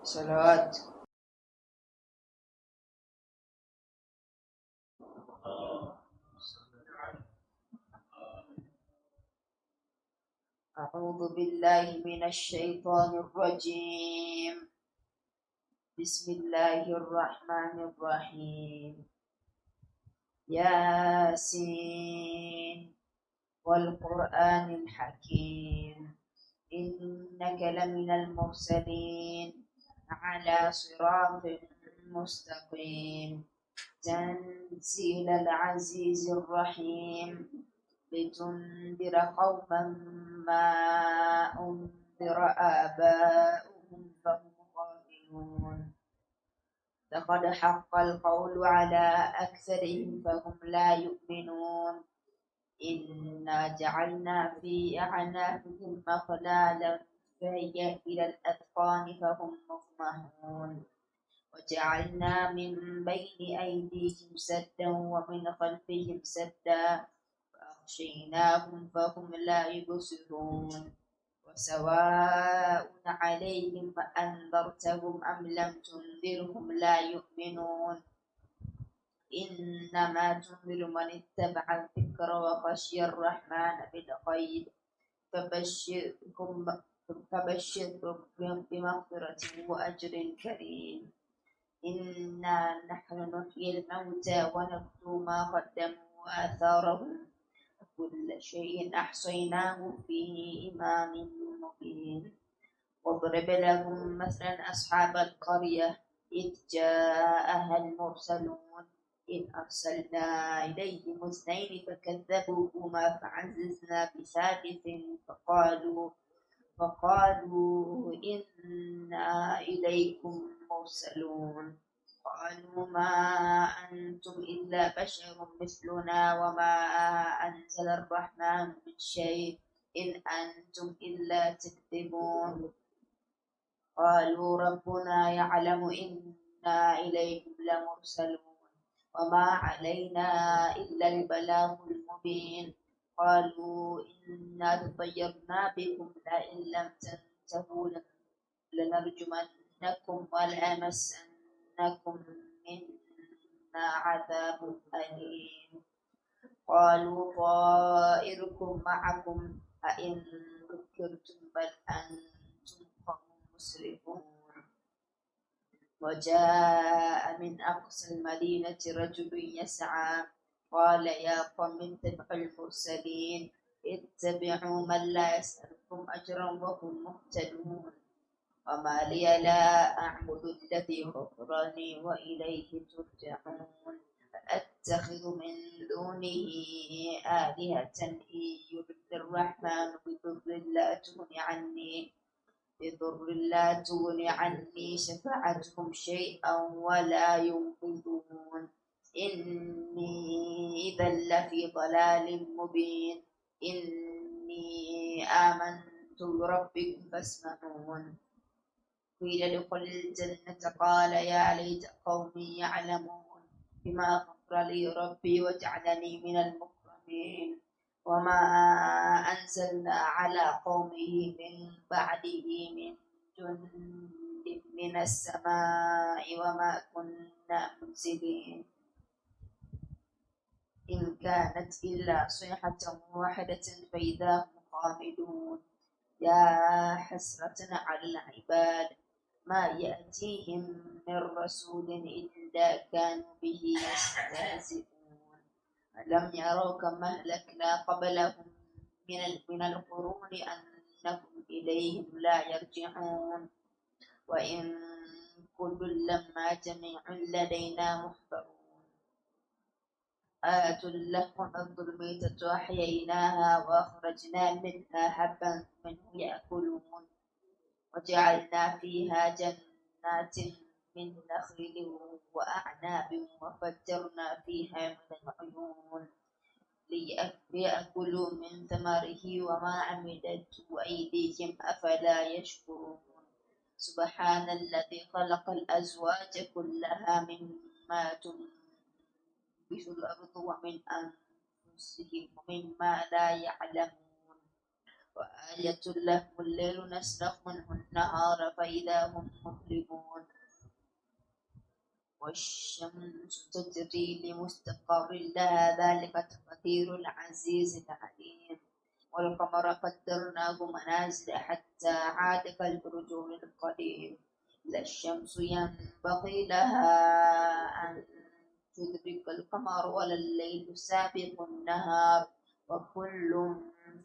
صلوات. أعوذ بالله من الشيطان الرجيم. بسم الله الرحمن الرحيم. ياسين والقرآن الحكيم إنك لمن المرسلين على صراط مستقيم تنزيل العزيز الرحيم لتنذر قوما ما أنذر آباؤهم فهم غافلون لقد حق القول على أكثرهم فهم لا يؤمنون إنا جعلنا في أعناقهم أغلالا فهي إلى الأذقان فهم مقمحون وجعلنا من بين أيديهم سدا ومن خلفهم سدا فأغشيناهم فهم لا يبصرون وسواء عليهم أنذرتهم أم لم تنذرهم لا يؤمنون إنما تنذر من اتبع الذكر وخشي الرحمن بالغيب فبشرهم بمغفرة وأجر كريم إنا نحن نحيي الموتى ونكتب ما قدموا وآثارهم وكل شيء أحصيناه في إمام مبين واضرب لهم مثلا أصحاب القرية إذ جاءها المرسلون إذ أرسلنا إليهم اثنين فكذبوهما فعززنا بثالث فقالوا إنا إليكم مرسلون قالوا ما أنتم إلا بشر مثلنا وما أنزل الرحمن من شيء إن أنتم إلا تكذبون قالوا ربنا يعلم إنا إليكم لمرسلون وما علينا إلا البلاغ المبين قالوا إنا تطيرنا بكم لئن لم تنتهوا لنرجمنكم وليمسنكم منا عذاب أليم قالوا طائركم معكم أئن ذكرتم بل أنتم قوم مسرفون وجاء من أقصى المدينة رجل يسعى قال يا قوم اتبعوا المرسلين اتبعوا من لا يسألكم أجرا وهم مهتدون وما لي لا أعبد الذي فطرني وإليه ترجعون أتخذ من دونه آلهة إن يرد الرحمن بضر لا تغني عني شفاعتهم شيئا ولا ينقذون إني إذا لفي ضلال مبين إني آمنت بربكم فاسمعون قيل ادخل الجنة قال يا ليت قومي يعلمون بما غفر لي ربي وجعلني من المكرمين وما أنزلنا على قومه من بعده من جند من السماء وما كنا منزلين إن كانت إلا صيحة واحدة فإذا هم خامدون يا حسرة على العباد ما يأتيهم من رسول إلا كانوا به يستهزئون ألم يروا كما أهلكنا قبلهم من القرون أنهم إليهم لا يرجعون وإن كل لما جميع لدينا محضرون آية لهم الظلم أحييناها وأخرجنا منها حبا منه يأكلون وجعلنا فيها جنات من نخيل وأعناب وفجرنا فيها من العيون ليأكلوا من ثمره وما عملته أيديهم أفلا يشكرون سبحان الذي خلق الأزواج كلها مما تنبت الأرض ومن أنفسهم ومما لا يعلمون وآية لهم الليل نسلخ منه النهار فإذا هم مظلمون والشمس تجري لمستقر لها ذلك تقدير العزيز العليم والقمر قدرناه منازل حتى عاد كالعرجون القديم لا الشمس ينبغي لها أن تدرك القمر ولا الليل سابق النهار وكل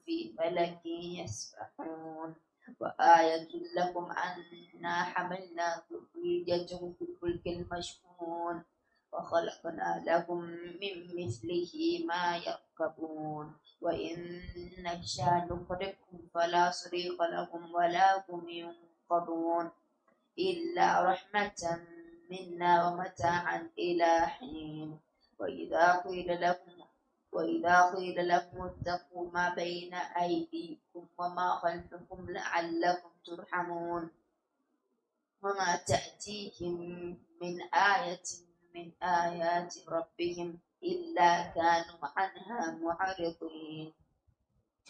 في فلك يسبحون وآية لكم أنا حملنا ذريتكم في الفلك المشحون وخلقنا لهم من مثله ما يركبون وإن نشأ نغرقهم فلا صريخ لهم ولا هم ينقذون إلا رحمة منا ومتاعا إلى حين وإذا قيل لكم اتقوا ما بين أيديكم وما خلفكم لعلكم ترحمون وما تأتيهم من آية من آيات ربهم إلا كانوا عنها معرضين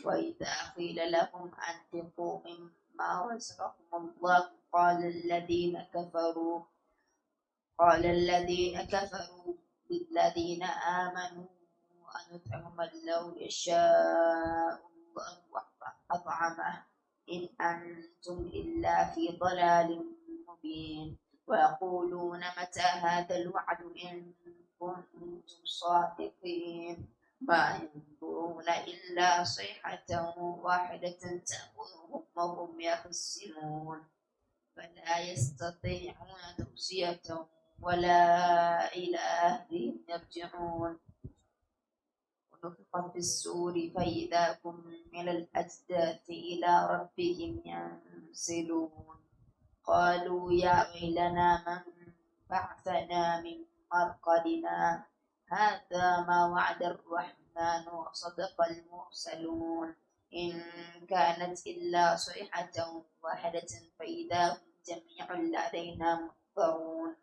وإذا قيل لهم أنفقوا مما رزقكم الله قال الذين كفروا للذين آمنوا أنطعم من لو يشاء الله أطعمه إن أنتم إلا في ضلال مبين ويقولون متى هذا الوعد إن كنتم صادقين ما ينظرون إلا صيحة واحدة تأخذهم وهم يخصمون فلا يستطيعون توصية ولا إلى أهلهم يرجعون ونفخ في السور فإذا هم من الأجداث إلى ربهم ينسلون قالوا يا ويلنا من بعثنا من مرقدنا هذا ما وعد الرحمن وصدق المرسلون إن كانت إلا صيحة واحدة فإذا هم جميع لدينا محضرون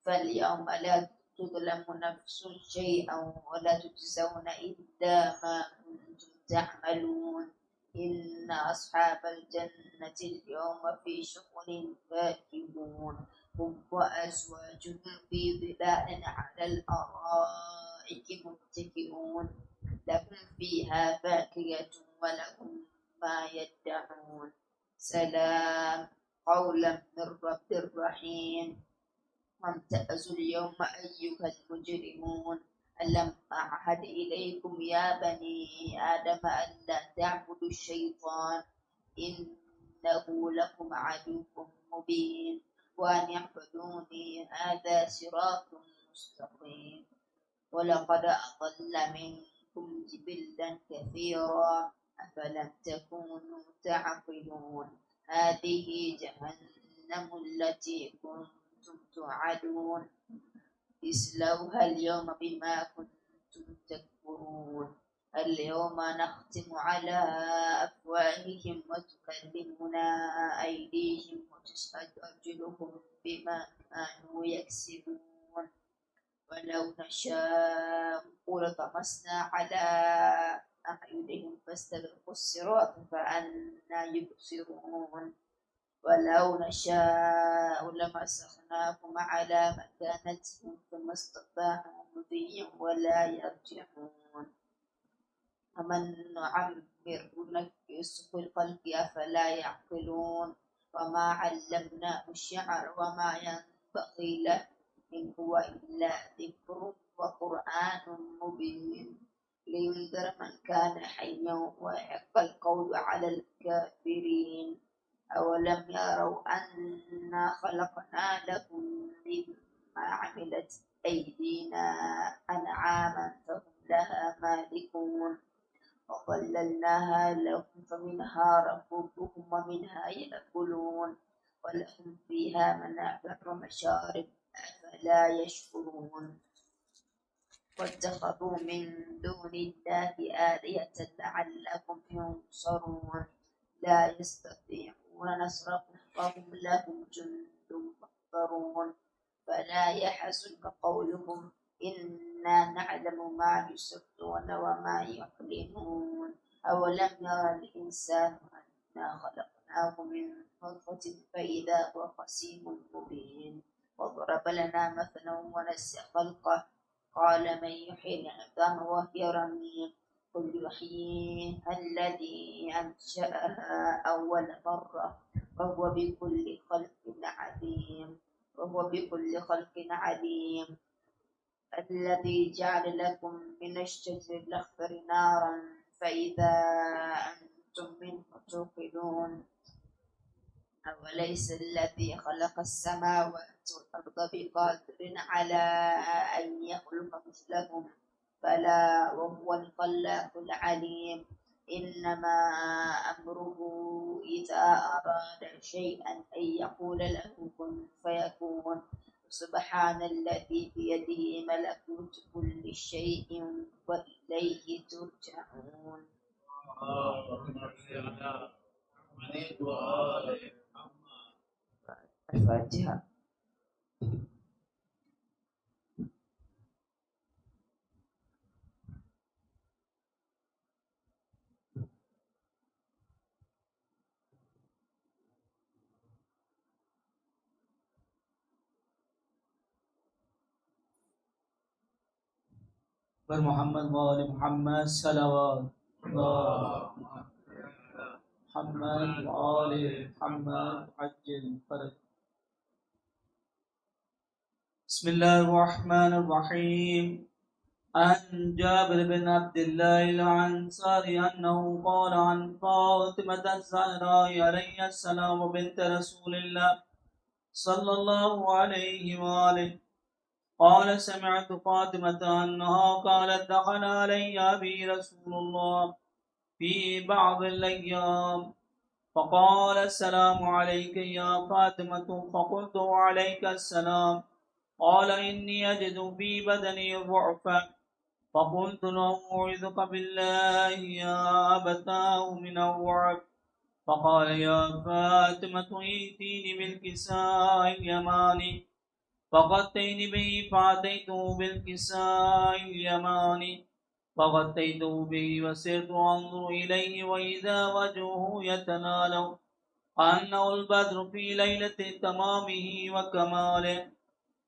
فاليوم لا تظلم نفس شيئا ولا تجزون إلا ما كنتم تعملون إن أصحاب الجنة اليوم في شغل فاكهون هم وأزواجهم في ظلال على الأرائك متكئون لهم فيها فاكهة ولهم ما يدعون سلام قولا من رب رحيم وامتازوا اليوم أيها المجرمون ألم أعهد إليكم يا بني آدم ألا تعبدوا الشيطان إنه لكم عدو مبين وأن اعبدوني هذا صراط مستقيم ولقد أضل منكم جبلا كثيرا أفلم تكونوا تعقلون هذه جهنم التي كنتم توعدون اصلوها اليوم بما كنتم تكفرون اليوم نختم على أفواههم وتكلمنا أيديهم وتشهد أرجلهم بما كانوا يكسبون ولو نشاء لطمسنا على أعينهم فاستبقوا الصراط فأنى يبصرون ولو نشاء لمسخناهم على مكانتهم فما استطاعوا مضيا ولا يرجعون ومن نعمر نكسه في الخلق أفلا يعقلون وما علمناه الشعر وما ينبغي له إن هو إلا ذكر وقرآن مبين لينذر من كان حيا ويحق القول على الكافرين أولم يروا أنا خلقنا لهم مما عملت أيدينا أنعاما فهم لها مالكون وظللناها لهم فمنها ركوبهم ومنها يأكلون ولهم فيها منافع ومشارب أفلا يشكرون واتخذوا من دون الله آلهة لعلهم ينصرون لا يستطيعون نصرهم وهم لهم جند محضرون فلا يحزنك قولهم إنا نعلم ما يسرون وما يعلنون أولم يرى الإنسان أنا خلقناه من نطفة فإذا هو خصيم مبين وضرب لنا مثلا ونسي خلقه قال من يحيي العظام وهي رميم قل يحييها الذي أنشأها أول مرة وهو بكل خلق عليم الذي جعل لكم من الشجر الأخضر نارا فإذا أنتم منه توقدون أوليس الذي خلق السماوات والأرض بقادر على أن يخلق مثلهم بلى وهو الخلاق العليم إنما أمره إذا أراد شيئا أن يقول له كن فيكون سبحان الذي بيده ملكوت كل شيء وإليه ترجعون. الفاتحة. پر محمد وآل محمد صلوات محمد وآل محمد عجل فرج. بسم الله الرحمن الرحيم. عن جابر بن عبد الله الأنصاري أنه قال عن فاطمة الزهراء عليه السلام بنت رسول الله صلى الله عليه وآله قال سمعت فاطمة أنها قالت دخل علي أبي رسول الله في بعض الأيام فقال السلام عليك يا فاطمة فقلت وعليك السلام قال إني أجد في بدني ضعفا فقلت له أعوذك بالله يا أبتاه من الرعب فقال يا فاطمة ائتيني بالكساء اليماني فغطيت به فأتيته بالكساء اليماني فغطيته به وسرت أنظر إليه وإذا وجهه يتنالو أنه البدر في ليلة تمامه وكماله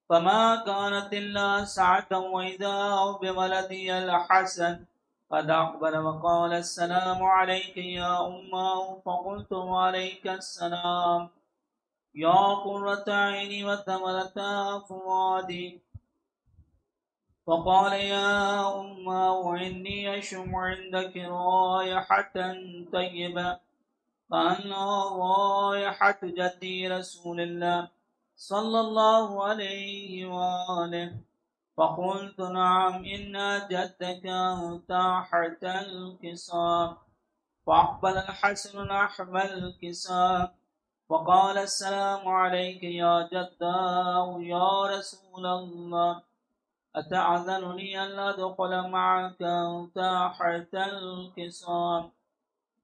فما كانت إلا ساعة وإذا بولدي الحسن قد أقبل وقال السلام عليك يا أمه فقلت وعليك السلام يا قرة عيني وثمرة فؤادي فقال يا أمه إني أشم عندك رائحة طيبة كأنها رائحة جدي رسول الله صلى الله عليه وآله فقلت نعم إن جدك تحت الكساء فأقبل الحسن نحو الكساء وقال السلام عليك يا جداه يا رسول الله أتعذرني أن أدخل معك تحت الكساء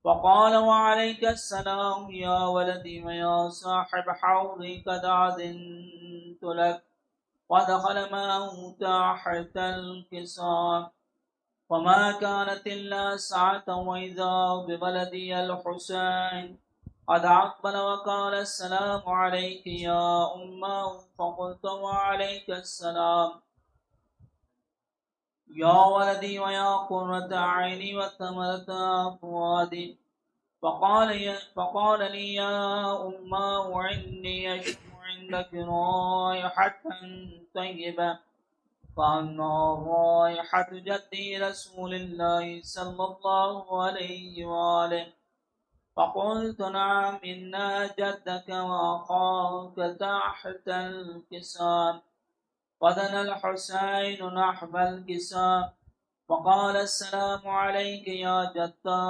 فقال وعليك السلام يا ولدي ويا صاحب حوضي قد أذنت لك ودخل معه تحت الكساء وما كانت إلا ساعة وإذا ببلدي الحسين قد أقبل وقال السلام عليك يا أمه فقلت وعليك السلام يا ولدي ويا قرة عيني وثمرة فؤادي فقال لي يا أمه إني أشم عندك رائحة طيبة كأنها رائحة جدي رسول الله صلى الله عليه وآله فقلت نعم إن جدك وأخاك تحت الكساء ودنا الحسين نحو الكساء وقال السلام عليك يا جدا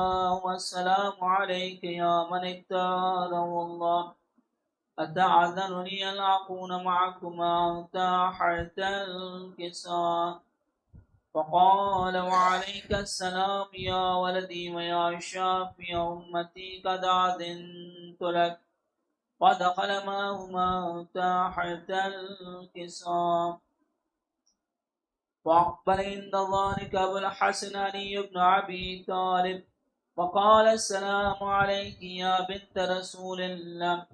والسلام عليك يا من اختاره الله أتعذرني أن أكون معكما تحت الكساء فقال وعليك السلام يا ولدي ويا شافي أمتي قد أذنت لك ودخل معهما تحت الكساء وأقبل عند ذلك أبو الحسن علي بن أبي طالب فقال السلام عليك يا بنت رسول الله.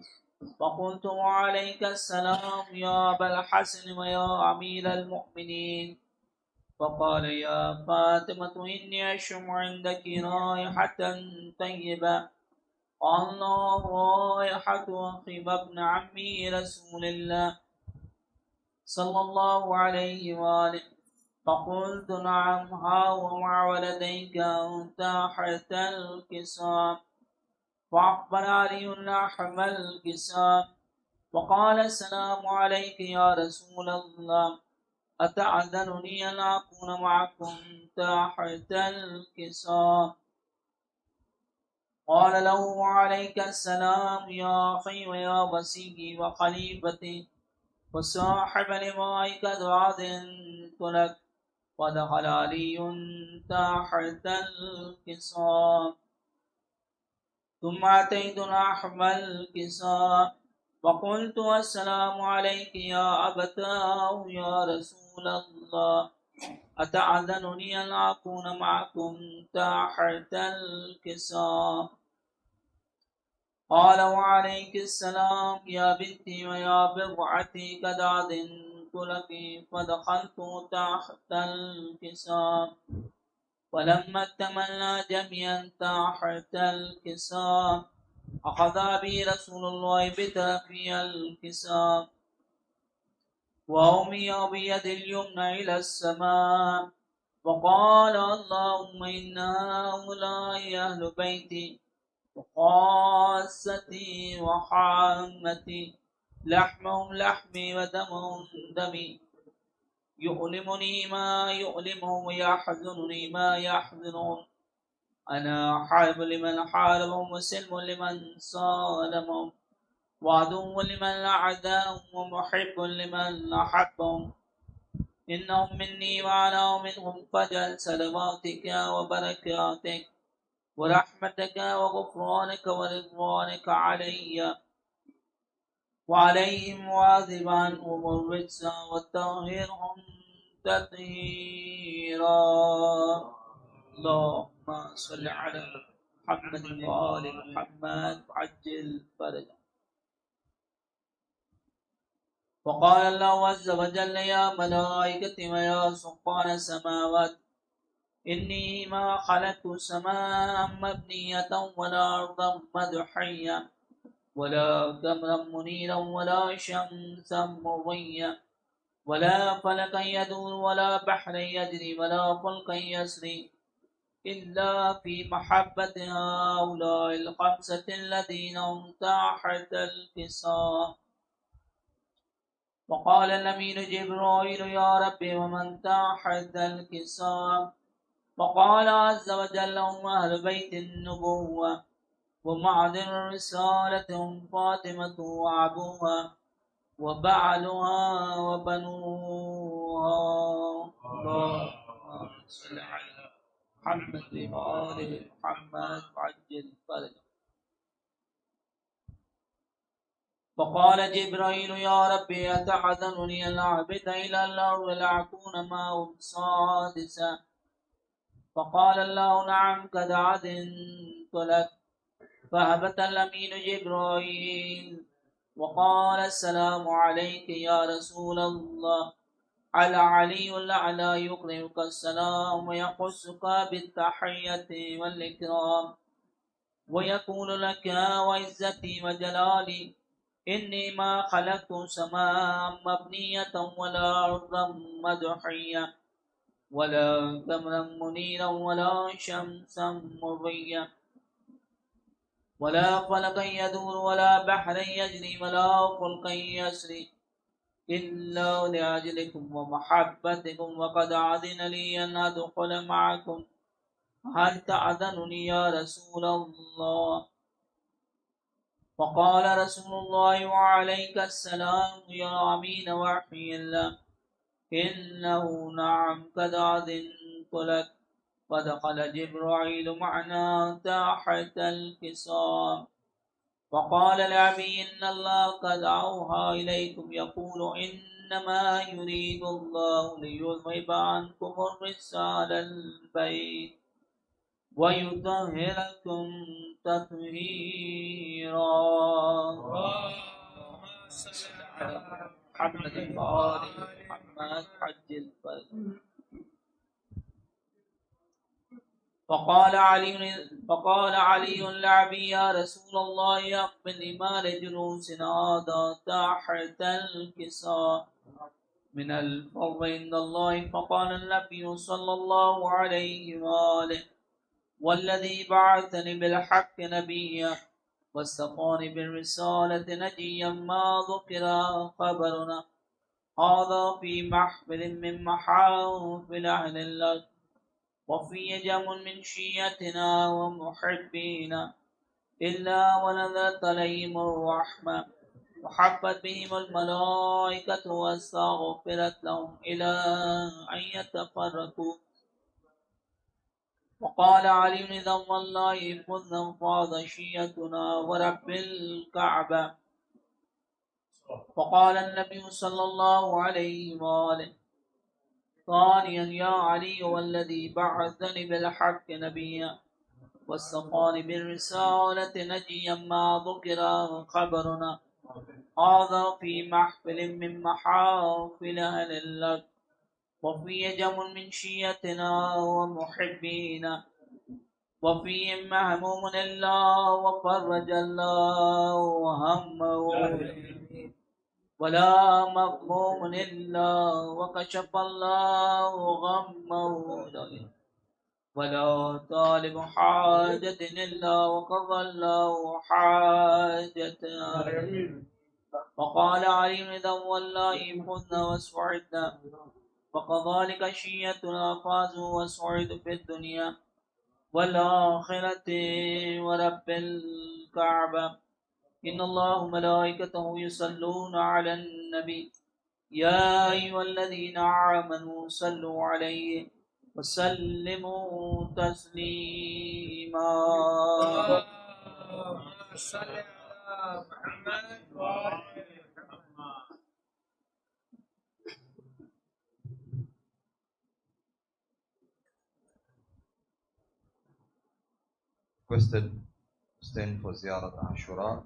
فقلت وعليك السلام يا أبا الحسن ويا أمير المؤمنين. فقال يا فاطمة إني أشم عندك رائحة طيبة. الله رائحة أخي ابن عمي رسول الله صلى الله عليه وآله. فقلت نعم ها ومع ولديك تحت الكساء. فأقبل علي نحو الكساء وقال السلام عليك يا رسول الله. أتعذرني أن أكون معكم تحت الكساء؟ قال له وعليك السلام يا أخي ويا وسيلي وخليفتي وصاحب لوائك أذنت لك. ودخل علي تحت الكساء. ثم أتيت نحو الكساء وقلت السلام عليك يا أبتاه يا رسول الله. أتعذرني أن أكون معكم تحت الكساء؟ قال وعليك السلام يا بنتي ويا بضعتي قد أذنت لك. فدخلت تحت الكساء ولما اكتملنا جميعا تحت الكساء أخذ بي رسول الله بطرفي الكساء وأمي بيد اليمنى إلى السماء وقال اللهم إن هؤلاء أهل بيتي وخاصتي وحامتي لحمهم لحمي ودمهم دمي يؤلمني ما يؤلمهم ويحزنني ما يحزنهم. أنا حارب لمن حاربهم وسلم لمن صالمهم وعدو لمن أعداهم ومحب لمن أحبهم. إنهم مني وأنا منهم. فاجعل صلواتك وبركاتك ورحمتك وغفرانك ورضوانك علي وعليهم واذب عنهم الرجس وطهرهم تطهيرا. اللهم صل على محمد وآل محمد وعجل فرجا. وقال الله عز وجل يا ملائكتي ويا سلطان السماوات إني ما خلقت سماء مبنية ولا أرضا مدحية ولا قمرا منيرا ولا شمسا مضيا ولا فلكا يدور ولا بحرا يجري ولا فلكا يسري إلا في محبة هؤلاء الخمسة الذين هم تحت الكساء. وقال الأمين جبرائيل يا ربي ومن تحت الكساء؟ وقال عز وجل هم أهل بيت النبوة ومعدن الرسالة هم فاطمة وأبوها وبعلها وبنوها. اللهم صل على محمد وآل محمد وعجل فرجا. فقال جبرائيل يا ربي أتعذرني أن أعبد إلى الأرض لأكون معهم سادسا؟ فقال الله نعم قد أذنت لك. فهبط الأمين جبرائيل وقال السلام عليك يا رسول الله. على علي الأعلى يقرئك السلام ويخصك بالتحية والإكرام ويقول لك وعزتي وجلالي إني ما خلقت سماء مبنية ولا أرضا مدحية ولا قمرا منيرا ولا شمسا مضيا ولا فلكا يدور ولا بحرا يجري ولا فلكا يسري إلا لأجلكم ومحبتكم. وقد أذن لي أن أدخل معكم. هل تأذنني يا رسول الله؟ فقال رسول الله وعليك السلام يا أمين وحي الله. إنه نعم قد أذنت لك. فدخل جبرائيل معنا تحت الكساء. وقال لأبي إن الله قد أوحى إليكم يقول إنما يريد الله ليذهب عنكم الرجس أهل البيت ويطهركم تطهيرا. اللهم صل على محمد وآل محمد حج الفرج. فقال علي لأبي يا رسول الله أقبل مال جلوسنا هذا تحت الكساء من الفضل عند الله. فقال النبي صلى الله عليه وآله والذي بعثني بالحق نبيا واستقاني بالرسالة نجيا ما ذكر خبرنا هذا في محفل من محافل أهل الله وفي جم من شيعتنا ومحبينا إلا ونزلت عليهم الرحمة وحفت بهم الملائكة واستغفرت لهم إلى أن يتفرقوا. وقال علي إذا والله كنا فاض شيعتنا ورب الكعبة. فقال النبي صلى الله عليه وآله ثانيا يا علي والذي بعثني بالحق نبيا واستقاني بالرسالة نجيا ما ذكر خبرنا هذا في محفل من محافل أهل الله وفي جم من شيعتنا ومحبينا وفيهم مهموم الله وفرج الله همه ولا مغموم إلا وكشف الله غمه ولا طالب حاجة إلا وقضى الله حاجتنا. وقال علي إذا والله فزنا وسعدنا وكذلك شيعتنا فازوا وسعدوا في الدنيا والآخرة ورب الكعبة إن الله ملائكته يصلون على النبي يا أيها الذين آمنوا صلوا عليه وسلموا تسليما. صل على محمد وآل محمد. Requested to stand for Ziyarat Ashura.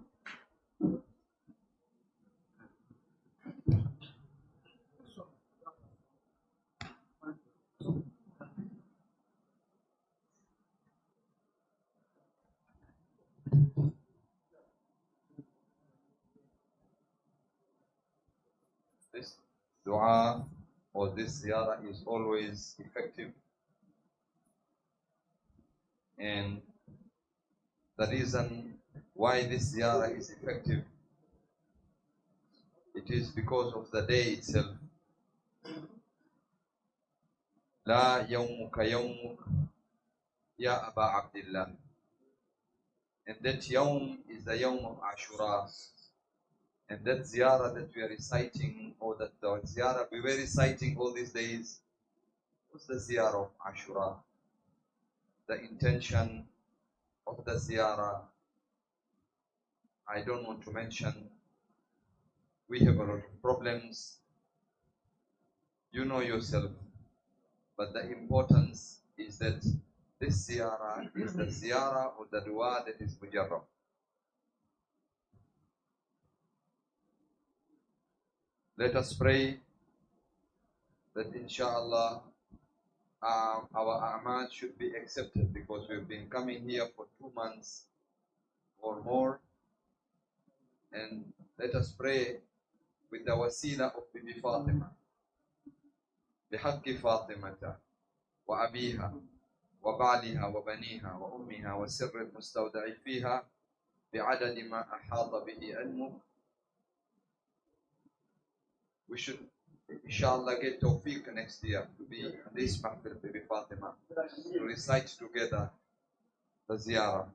This dua or this ziyarah is always effective, and the reason why this ziyarah is effective, it is because of the day itself. La yawmuka yawmuk ya Aba Abdillah. And that yawm is the yawm of Ashura. And that ziyarah that we are reciting, or that the ziyarah we were reciting all these days, was the ziyarah of Ashura. The intention of the ziyarah, I don't want to mention. We have a lot of problems. You know yourself. But the importance is that this ziyarah is the ziyarah or the dua that is mujarrab. Let us pray that inshallah our a'mal should be accepted, because we've been coming here for 2 months or more. And let us pray with the wasila of Bibi Fatima. بحق فاطمة وأبيها وبعلها وبنيها وأمها وسر المستودع فيها بعدد ما أحاط به علمك. We should inshallah get tawfiq next year to be in this mahfil Bibi Fatima, to recite together the ziyarah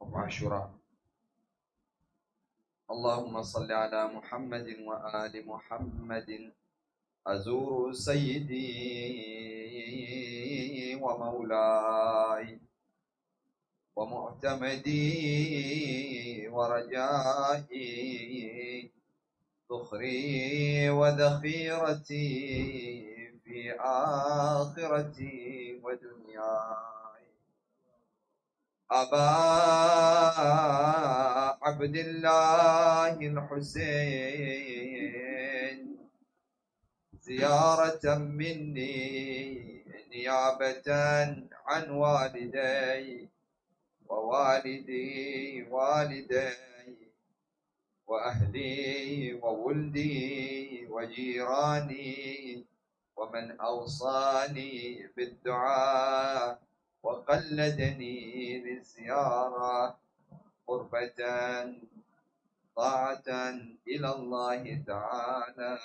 of Ashura. اللهم صل على محمد وآل محمد. أزور سيدي ومولاي ومعتمدي ورجائي ذخري وذخيرتي في آخرتي ودنياي. أبا عبد الله الحسين زيارة مني نيابة عن والدي ووالدي والدي وأهلي وولدي وجيراني ومن أوصاني بالدعاء وقلدني للزيارة قربة طاعة إلى الله تعالى.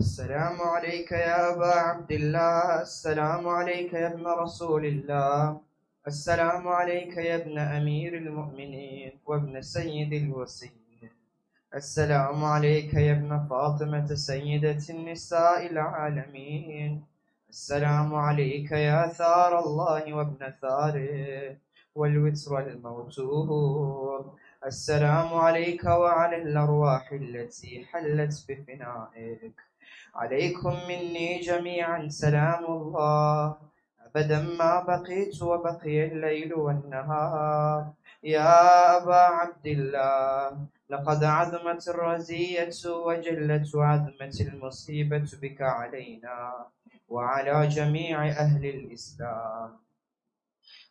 السلام عليك يا أبا عبد الله، السلام عليك يا ابن رسول الله، السلام عليك يا ابن أمير المؤمنين وابن سيد الوصيين، السلام عليك يا ابن فاطمة سيدة النساء العالمين، السلام عليك يا ثار الله وابن ثاره والوتر الموتور، السلام عليك وعلى الأرواح التي حلت بفنائك، عليكم مني جميعا سلام الله أبدا ما بقيت وبقي الليل والنهار. يا أبا عبد الله، لقد عظمت الرزية وجلت وعظمت المصيبة بك علينا وعلى جميع أهل الإسلام،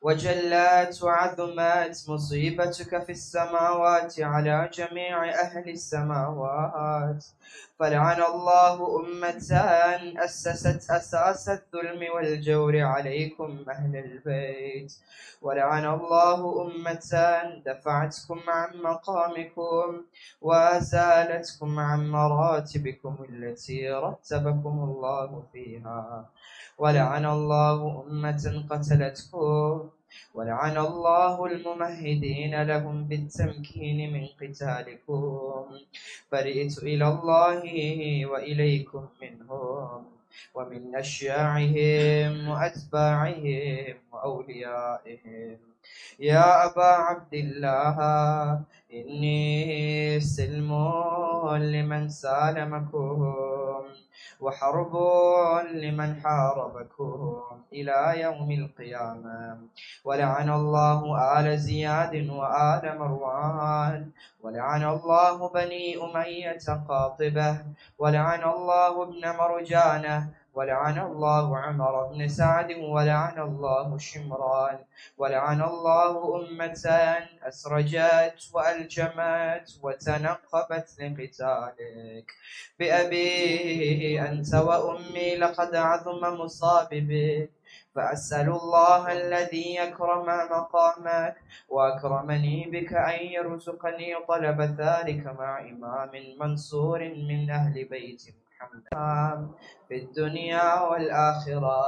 وجلت وعظمت مصيبتك في السماوات على جميع أهل السماوات، فلعن الله أمة أسست أساس الظلم والجور عليكم أهل البيت، ولعن الله أمة دفعتكم عن مقامكم وأزالتكم عن مراتبكم التي رتبكم الله فيها، ولعن الله أمة قتلتكم، ولعن الله الممهدين لهم بالتمكين من قتالكم. برئت إلى الله وإليكم منهم ومن أشياعهم وأتباعهم وأوليائهم. يا أبا عبد الله، إني سلم لمن سالمكم وحرب لمن حاربكم إلى يوم القيامة. ولعن الله آل زياد وآل مروان، ولعن الله بني أمية قاطبة، ولعن الله ابن مرجانة، ولعن الله عمر بن سعد، ولعن الله شمران، ولعن الله أمة أسرجت وألجمت وتنقبت لقتالك. بأبي أنت وأمي لقد عظم مصابي بك، فأسأل الله الذي يكرم مقامك وأكرمني بك أن يرزقني طلب ذلك مع إمام منصور من أهل بيت محمد في الدنيا والآخرة.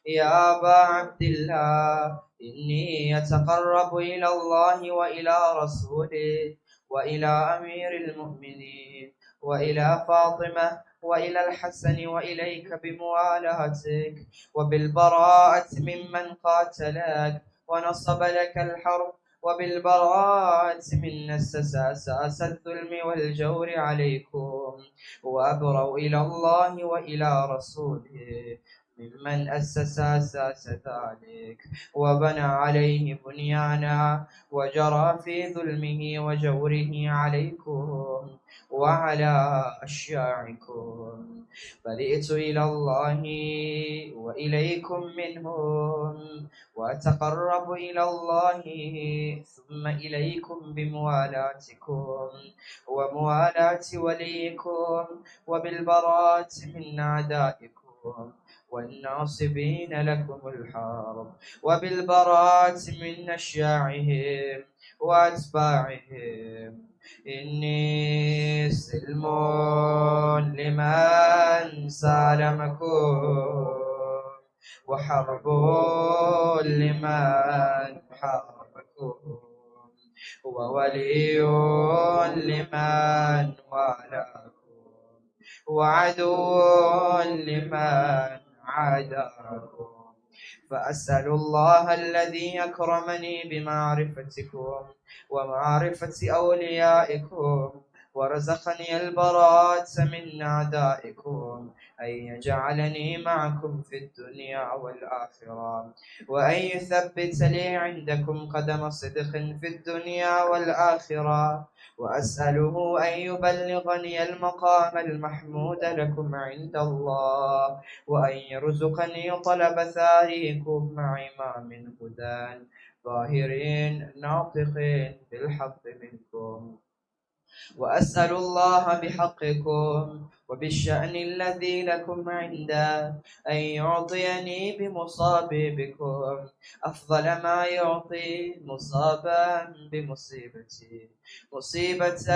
يا أبا عبد الله، إني أتقرب إلى الله وإلى رسوله وإلى أمير المؤمنين وإلى فاطمة وإلى الحسن وإليك بموالاتك وبالبراءة ممن قاتلك ونصب لك الحرب، وبالبراءة من أسس أساس الظلم والجور عليكم، وأبرأ إلى الله وإلى رسوله ممن أسس أساس ذلك وبنى عليه بنيانا وجرى في ظلمه وجوره عليكم وعلى أشياعكم. برئت إلى الله وإليكم منهم وأتقرب إلى الله ثم إليكم بموالاتكم وموالاة وليكم وبالبراءة من أعدائكم والناصبين لكم الحرب، وبالبراءة من أشياعهم وأتباعهم. إني سلم لمن سالمكم وحرب لمن حاربكم وولي لمن والاكم وعدو لمن عاداكم. فأسأل الله الذي أكرمني بمعرفتكم ومعرفة أوليائكم ورزقني البراءة من أعدائكم أن يجعلني معكم في الدنيا والآخرة، وأن يثبت لي عندكم قدم صدق في الدنيا والآخرة، وأسأله أن يبلغني المقام المحمود لكم عند الله، وأن يرزقني طلب ثاريكم مع إمام هدى ظاهرين ناطقين بالحق منكم. وأسأل الله بحقكم وبالشأن الذي لكم عنده أن يعطيني بمصابيبكم أفضل ما يعطي مصابا بمصيبتي، مصيبة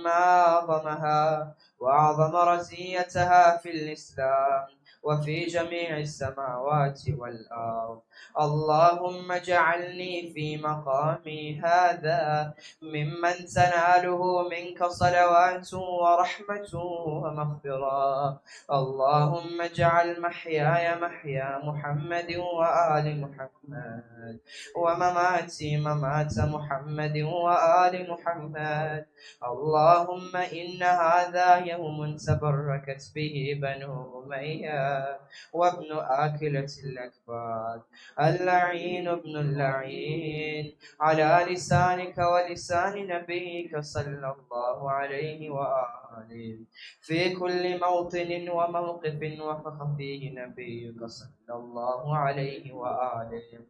ما أعظمها وأعظم رزيتها في الإسلام وفي جميع السماوات والأرض. اللهم اجعلني في مقامي هذا ممن تناله منك صلوات ورحمة ومغفرة. اللهم اجعل محياي محيا محمد وآل محمد، ومماتي ممات محمد وآل محمد. اللهم إن هذا يوم تبركت به بنو أمية وابن آكلة الأكباد اللعين ابن اللعين على لسانك ولسان نبيك صلى الله عليه وآله في كل موطن وموقف وفخ فيه نبيك صلى الله عليه وآله.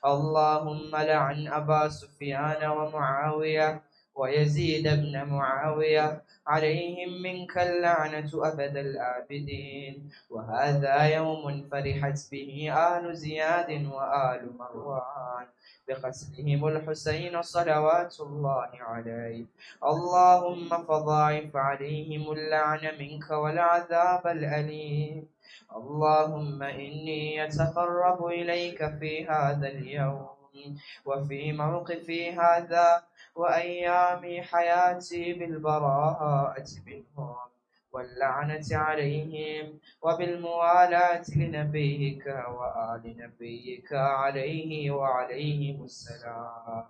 اللهم لعن أبا سفيان ومعاوية ويزيد بن معاوية عليهم منك اللعنة أبد الآبدين. وهذا يوم فرحت به آل زياد وآل مروان بقتلهم الحسين صلوات الله عليه. اللهم فضاعف عليهم اللعن منك والعذاب الأليم. اللهم إني أتقرب إليك في هذا اليوم وفي موقفي هذا وأيام حياتي بالبراءة منهم واللعنة عليهم وبالموالاة لنبيك وآل نبيك عليه وعليهم السلام.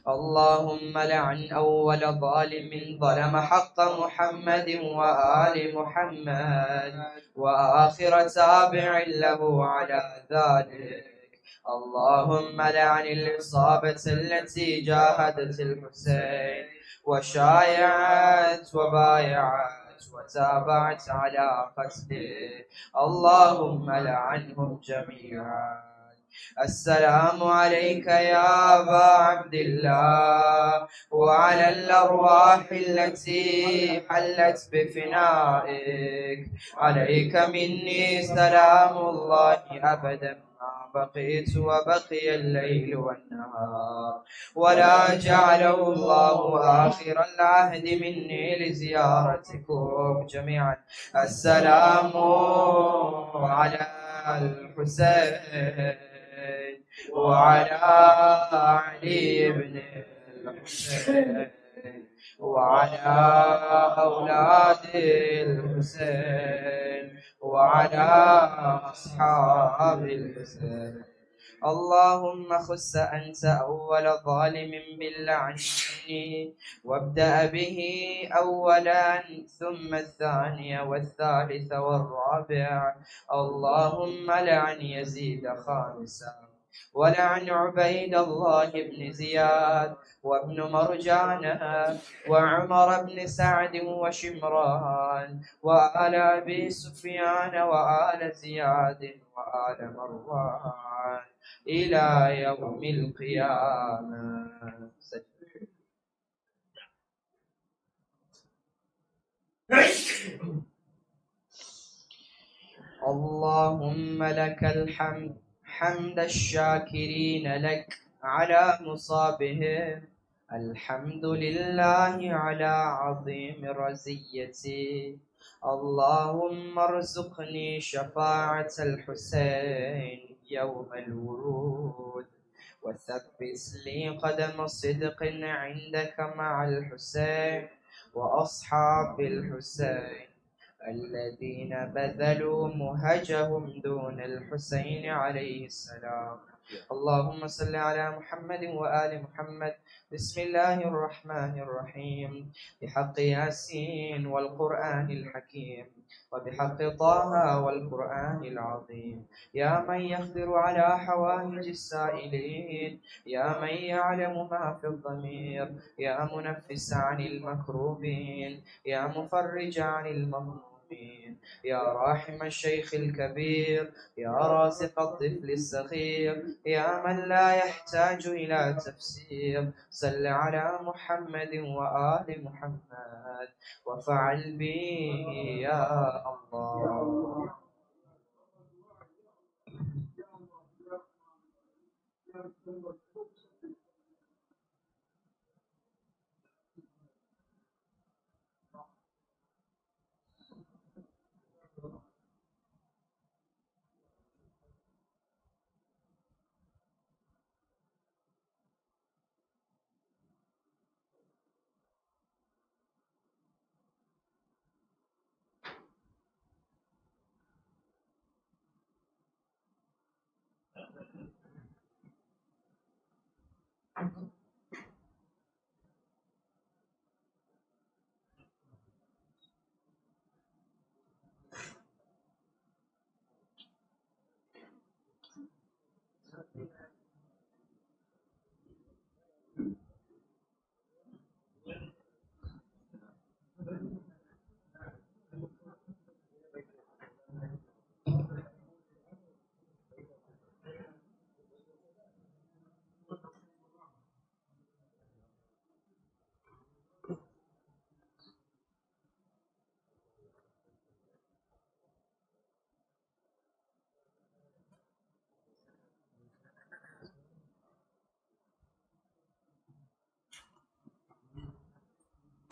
اللهم لعن أول ظالم ظلم حق محمد وآل محمد وآخر تابع له على ذلك. اللهم لعن العصابة التي جاهدت الحسين وشايعت وبايعت وتابعت على قتله. اللهم لعنهم جميعا. السلام عليك يا أبا عبد الله وعلى الأرواح التي حلت بفنائك. عليك مني سلام الله أبدا ما بقيت وبقي الليل والنهار، ولا جعله الله آخر العهد مني لزيارتكم جميعا. السلام على الحسين وعلى علي بن الحسين وعلى أولاد الحسين وعلى أصحاب الحسين. اللهم خس أنت أول ظالم باللعن وابدأ به أولا ثم الثاني والثالث والرابع. اللهم لعن يزيد خامسا ولعن عبيد الله بن زياد وابن مرجانة وعمر بن سعد وشمران وآل أبي سفيان وآل زياد وآل مروان إلى يوم القيامة. اللهم لك الحمد حمد الشاكرين لك على مصابهم. الحمد لله على عظيم رزيتي. اللهم ارزقني شفاعة الحسين يوم الورود، وثبت لي قدم صدق عندك مع الحسين وأصحاب الحسين الذين بذلوا مهجهم دون الحسين عليه السلام. اللهم صل على محمد وآل محمد. بسم الله الرحمن الرحيم. بحق ياسين والقرآن الحكيم، وبحق طه والقرآن العظيم. يا من يقدر على حوائج السائلين، يا من يعلم ما في الضمير، يا منفس عن المكروبين، يا مفرج عن المهمومين، يا راحم الشيخ الكبير، يا رازق الطفل الصغير، يا من لا يحتاج إلى تفسير. صل على محمد وآل محمد وفعل بي يا الله.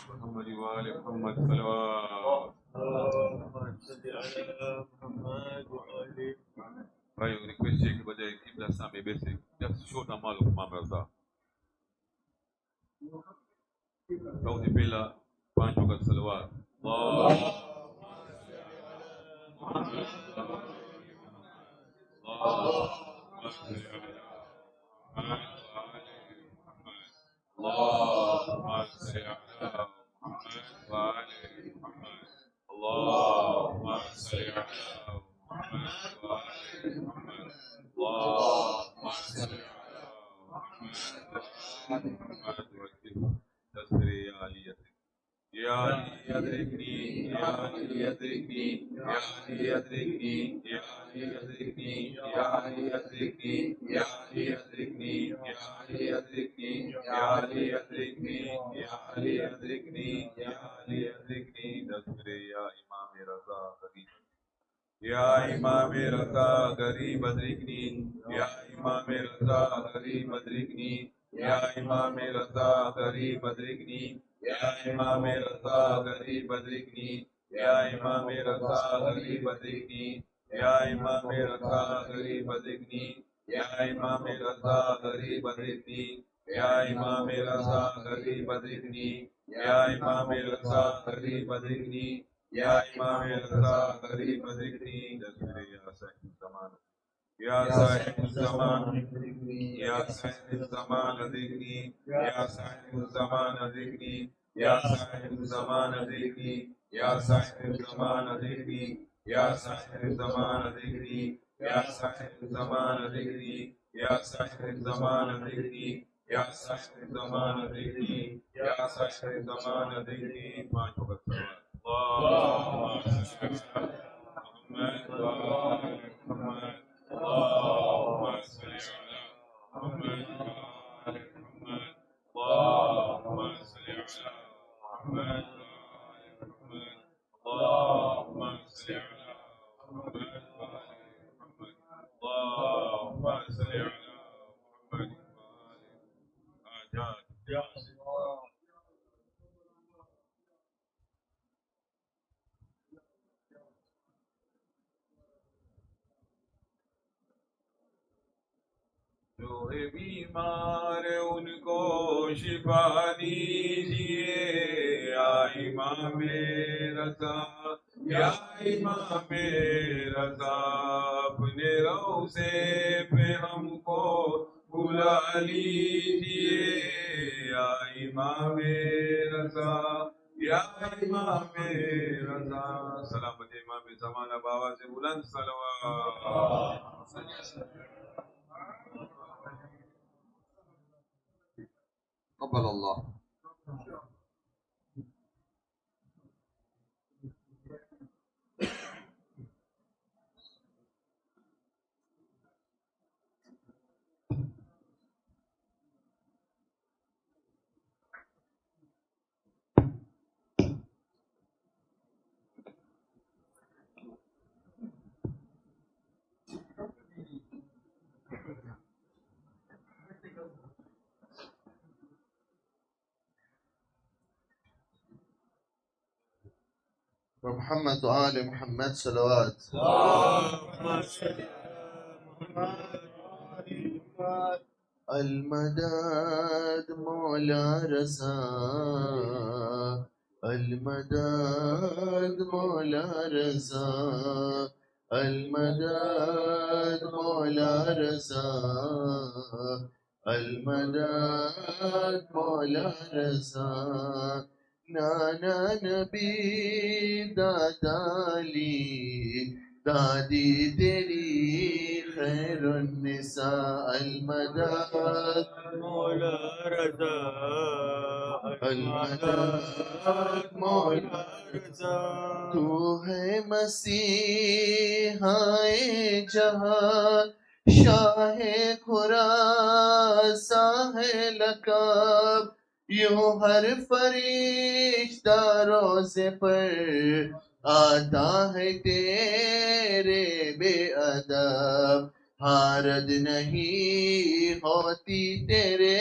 محمد وآل محمد صلوات. اللهم صل على محمد وآل محمد. Right, we request Sheikh Bajai Qibla Sami basic. Just short amount of Imam Raza. Sauti Pila Pancho kat salawat. Allah. اللهم صل على محمد وآل محمد. اللهم صل على محمد وآل محمد. اللهم صل على محمد وآل محمد. تسري يا علي يا علي أدركني، يا علي أدركني، يا علي أدركني، يا علي أدركني، يا علي أدركني، يا علي أدركني، يا علي أدركني، يا علي أدركني، يا علي أدركني، يا علي أدركني. تذكر يا إمام رضا غريب، يا إمام رضا غريب أدركني، يا إمام رضا غريب أدركني، يا إمام رضا غريب أدركني، يا إمام رضا غريب أدركني، يا إمام رضا غريب أدركني، يا إمام رضا غريب أدركني، يا إمام رضا غريب أدركني، يا إمام رضا غريب أدركني، يا إمام رضا غريب أدركني، يا إمام رضا غريب أدركني. يا صاحب الزمان، يا صاحب الزمان أدركني، يا صاحب الزمان أدركني، يا صاحب الزمان أدركني، يا صاحب الزمان أدركني، يا صاحب الزمان أدركني، يا صاحب الزمان أدركني، يا صاحب الزمان أدركني، يا صاحب الزمان أدركني، يا صاحب الزمان أدركني، يا صاحب الزمان أدركني. ما توقف اللهم صل على محمد وآل محمد. اللهم صل على محمد وآل محمد. اللهم صل على محمد وآل محمد. اللهم صل على محمد وآل محمد. اللهم صل على محمد وآل محمد. يا الله. جو ہے بیمار ان کو شفا دیجیے، یا امام رضا یا امام رضا اپنے روضے پہ ہم کو بلا لیجیے یا امام رضا یا امام رضا سلامت امام زمانہ بابا سے بلند صلوات قبل اللہ. محمد وآل محمد صلوات. المدد مولا رضا المدد مولا رضا المدد مولا رضا المدد مولا رضا نانا نبی دادا علی دادی تیری خیر النساء المدد مولا رضا المدد مولا رضا تو ہے مسیحائے جہاں شاہ خراساں ہے لقب یوں ہر فرشتہ روزے پر آتا ہے تیرے بے ادب حارد نہیں ہوتی تیرے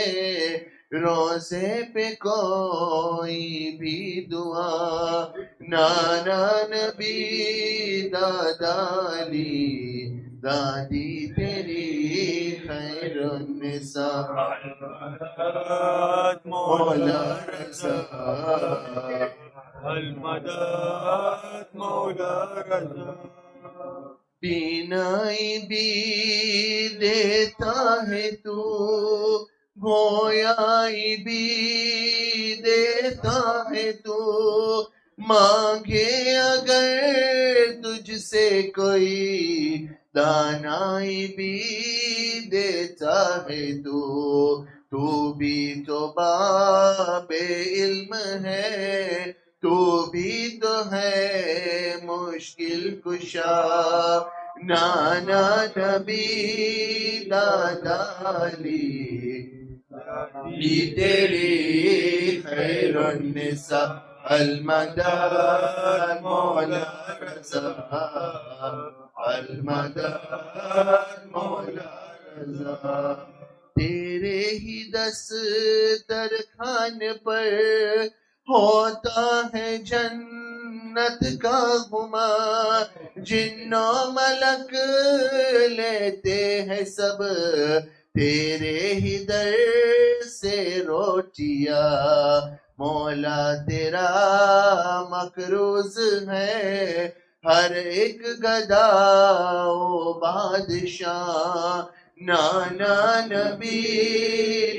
روزے پہ کوئی بھی دعا نانا نبی دادا علی دادی تیری خیر النساء مولا رضا المدد مولا رضا بینائی بھی دیتا ہے تو گویائی بھی دیتا ہے تو مانگے اگر تجھ سے کوئی دانائی بھی دیتا ہے تو بھی تو باب علم ہے تو بھی تو ہے مشکل کشا نانا نبی دادا علی تیری خیر النساء المدد مولا رضا المدد مولا رضا تیرے ہی دسترخوان پر ہوتا ہے جنت کا غمار جن و ملک لیتے ہیں سب تیرے ہی در سے روٹیا مولا تیرا مقروض ہے ہر ایک گدا و بادشاہ نانا نبی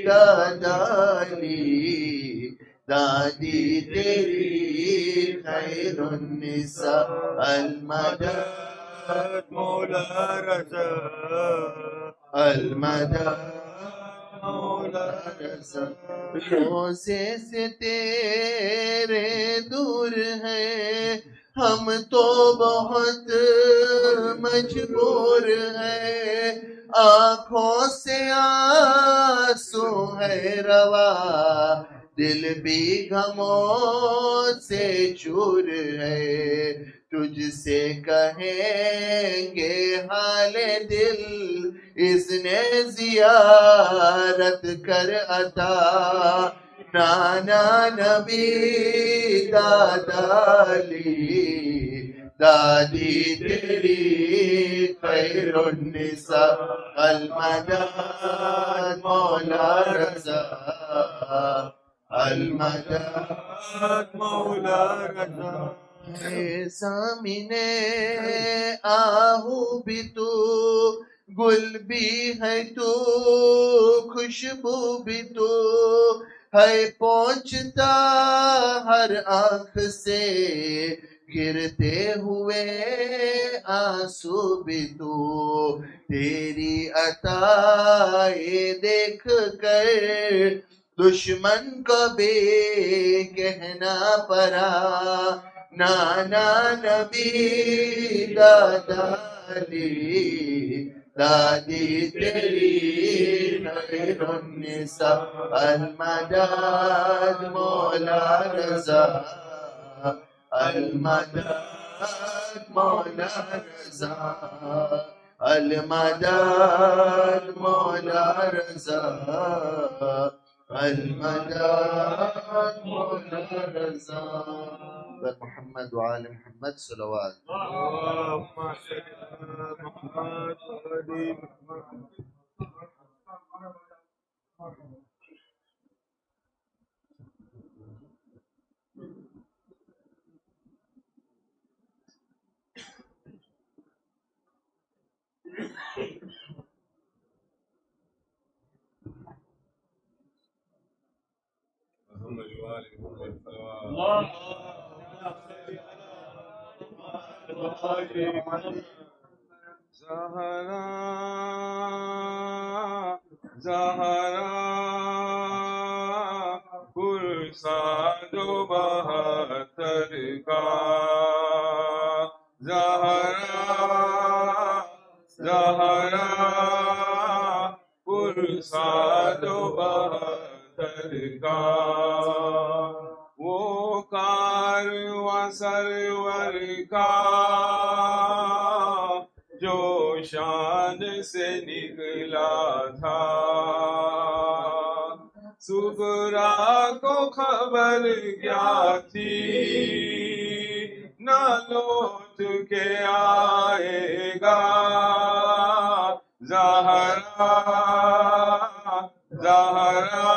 دادا علی دادی تیری خیر النساء المدد مولا رضا المدد مولا رضا روزے سے تیرے دور ہیں ہم تو بہت مجبور ہیں آنکھوں سے آنسو ہے روا دل بھی غموں سے چور ہے تجھ سے کہیں گے حال دل اس نے زیارت کر عطا نانا نبی دادا علی دادی تیری خیر النساء المدد مولا رضا المدد مولا رضا سامنے آہو بھی تو گل بھی ہے تو خوشبو بھی تو ہے پہنچتا ہر آنکھ سے گرتے ہوئے آنسو بھی تو تیری عطا دیکھ کر دشمن کو بھی کہنا پڑا نانا نبی دادا علی دادی تیری خیر النساء المداد مولا رضا المداد مولا رضا المداد مولا رضا المداد مولا رضا محمد وآل محمد صلوات اللهم صل على محمد وآل محمد. محمد وآل محمد صلوات. زہرا زہرا پرساد و بہتر کا زہرا زہرا پرساد و بہتر کا وہ کارواں سرور کا جو شان سے نکلا تھا سغرا کو خبر کیا تھی نہ لوٹ کے آئے گا زہرا زہرا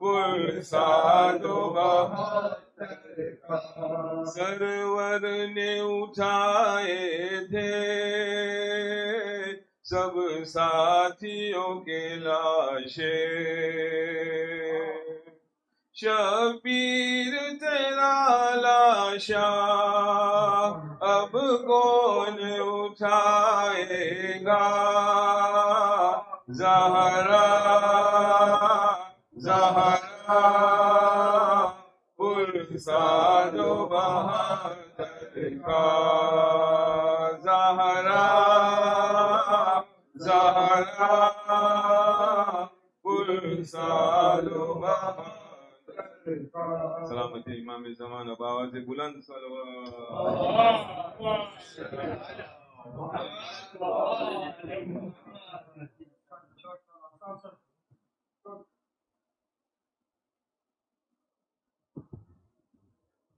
پرساد و بہتر کا سرور نے اٹھائے تھے سب ساتھیوں کے لاشیں شبیر تیرا لاشا اب کون اٹھائے گا زہرا زہرا پرساد و بہتر کا زہرا زہرا پرساد و بہتر کا سلامتی امام زمان اب آواز بلند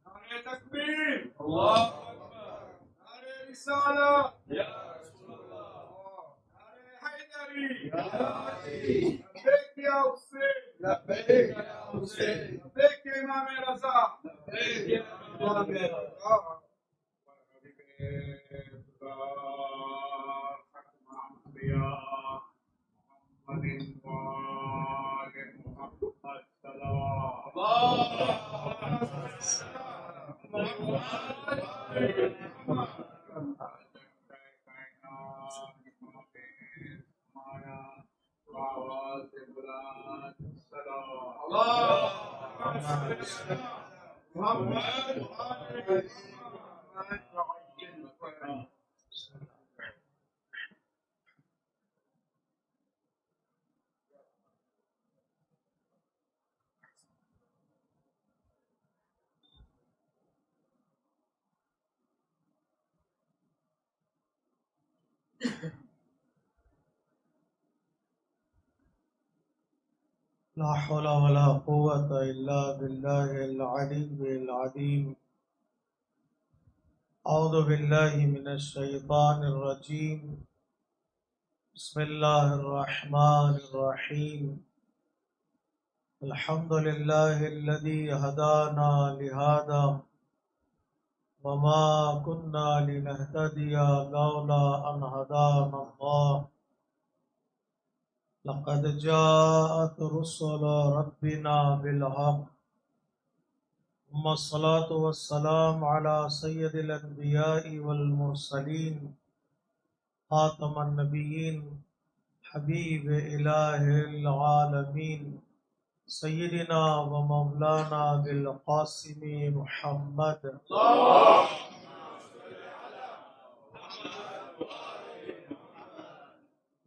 نعرہ تکبیر اللہ نعرہ رسالہ یا رسول اللہ نعرہ حیدری یا علی لبیک یا حسین لبیک یا حسین لبیک امام رضا لبیک امام رضا لا حول ولا قوة إلا بالله العلي العظيم أعوذ بالله من الشيطان الرجيم بسم الله الرحمن الرحيم الحمد لله الذي هدانا لهذا وما كنا لنهتدي لولا أن هدانا الله لقد جاءت رسل ربنا بالحق ثم الصلاة والسلام على سيد الأنبياء والمرسلين خاتم النبيين حبيب إله العالمين سيدنا ومولانا بالقاسم محمد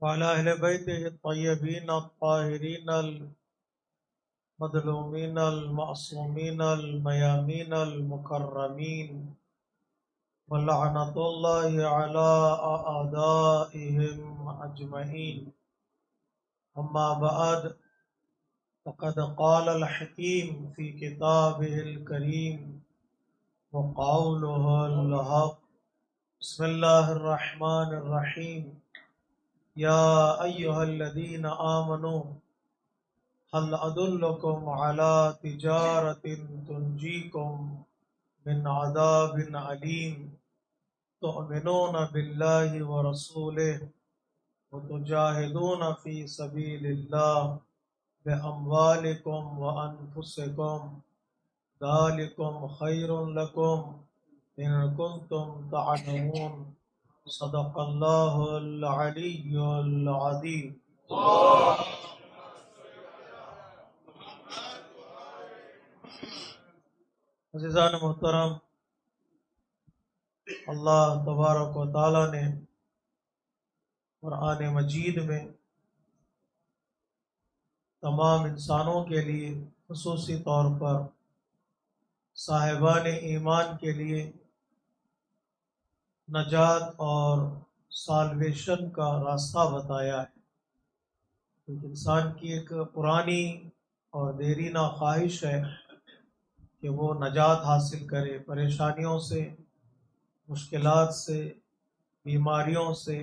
وعلى أهل بيته الطيبين الطاهرين المظلومين المعصومين الميامين المكرمين ولعنة الله على أعدائهم أجمعين. أما بعد فقد قال الحكيم في كتابه الكريم وقوله الحق. بسم الله الرحمن الرحيم. يا أيها الذين آمنوا هل أدلكم على تجارة تنجيكم من عذاب أليم تؤمنون بالله ورسوله وتجاهدون في سبيل الله بأموالكم وأنفسكم ذلكم خير لكم إن كنتم تعلمون. صدق الله العلي العظيم. عزیزان محترم، اللہ تبارک و تعالی نے قرآن مجید میں تمام انسانوں کے لیے خصوصی طور پر صاحبان ایمان کے لیے نجات اور سالویشن کا راستہ بتایا ہے. ایک انسان کی ایک پرانی اور دیرینہ خواہش ہے کہ وہ نجات حاصل کرے، پریشانیوں سے، مشکلات سے، بیماریوں سے،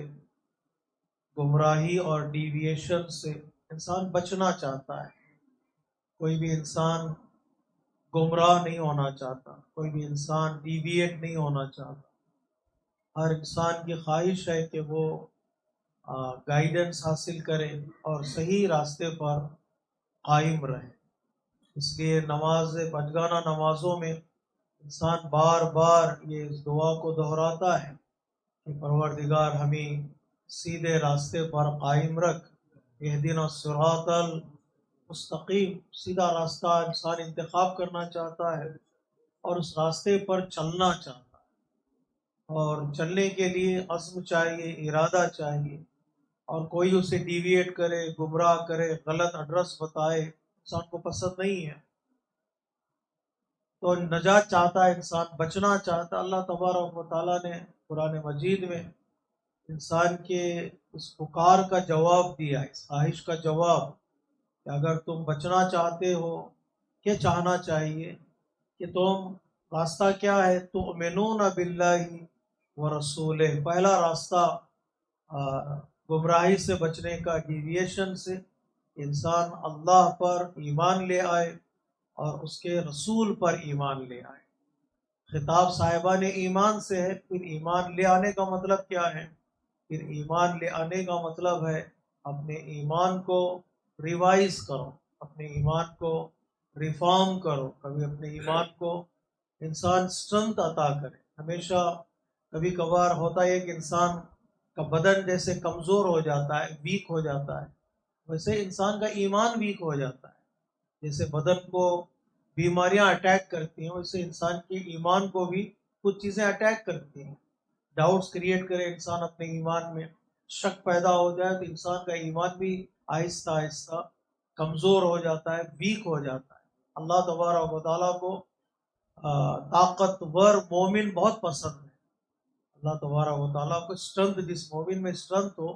گمراہی اور ڈیویشن سے انسان بچنا چاہتا ہے. کوئی بھی انسان گمراہ نہیں ہونا چاہتا، کوئی بھی انسان ڈیویٹ نہیں ہونا چاہتا. ہر انسان کی خواہش ہے کہ وہ گائیڈنس حاصل کرے اور صحیح راستے پر قائم رہے. اس لیے نماز پنجگانہ نمازوں میں انسان بار بار یہ دعا کو دہراتا ہے کہ پروردگار ہمیں سیدھے راستے پر قائم رکھ. اہدنا الصراط المستقیم. سیدھا راستہ انسان انتخاب کرنا چاہتا ہے اور اس راستے پر چلنا چاہتا ہے، اور چلنے کے لیے عزم چاہیے، ارادہ چاہیے. اور کوئی اسے ڈیویٹ کرے، گمراہ کرے، غلط ایڈریس بتائے، انسان کو پسند نہیں ہے. تو نجات چاہتا ہے انسان، بچنا چاہتا ہے. اللہ تبارک و تعالیٰ نے قرآن مجید میں انسان کے اس پکار کا جواب دیا، اس خواہش کا جواب کہ اگر تم بچنا چاہتے ہو، کیا چاہنا چاہیے کہ تم راستہ کیا ہے؟ تؤمنون باللہ ورسولہ. پہلا راستہ گمراہی سے بچنے کا، ڈیویشن سے، انسان اللہ پر ایمان لے آئے اور اس کے رسول پر ایمان لے آئے. خطاب صاحبان ایمان سے ہے. پھر ایمان لے آنے کا مطلب کیا ہے؟ پھر ایمان لے آنے کا مطلب ہے اپنے ایمان کو ریوائز کرو، اپنے ایمان کو ریفارم کرو. کبھی اپنے ایمان کو انسان اسٹرنتھ عطا کرے. ہمیشہ کبھی کبھار ہوتا ہے کہ انسان کا بدن جیسے کمزور ہو جاتا ہے، ویک ہو جاتا ہے، ویسے انسان کا ایمان ویک ہو جاتا ہے. جیسے بدن کو بیماریاں اٹیک کرتی ہیں، ویسے انسان کے ایمان کو بھی کچھ چیزیں اٹیک کرتی ہیں. ڈاؤٹس کریٹ کرے انسان اپنے ایمان میں، شک پیدا ہو جائے تو انسان کا ایمان بھی آہستہ آہستہ کمزور ہو جاتا ہے، ویک ہو جاتا ہے. اللہ تبارک و تعالیٰ کو طاقتور مومن بہت پسند ہے. اللہ تبارک و تعالیٰ کو اسٹرنتھ، جس مومن میں اسٹرنتھ ہو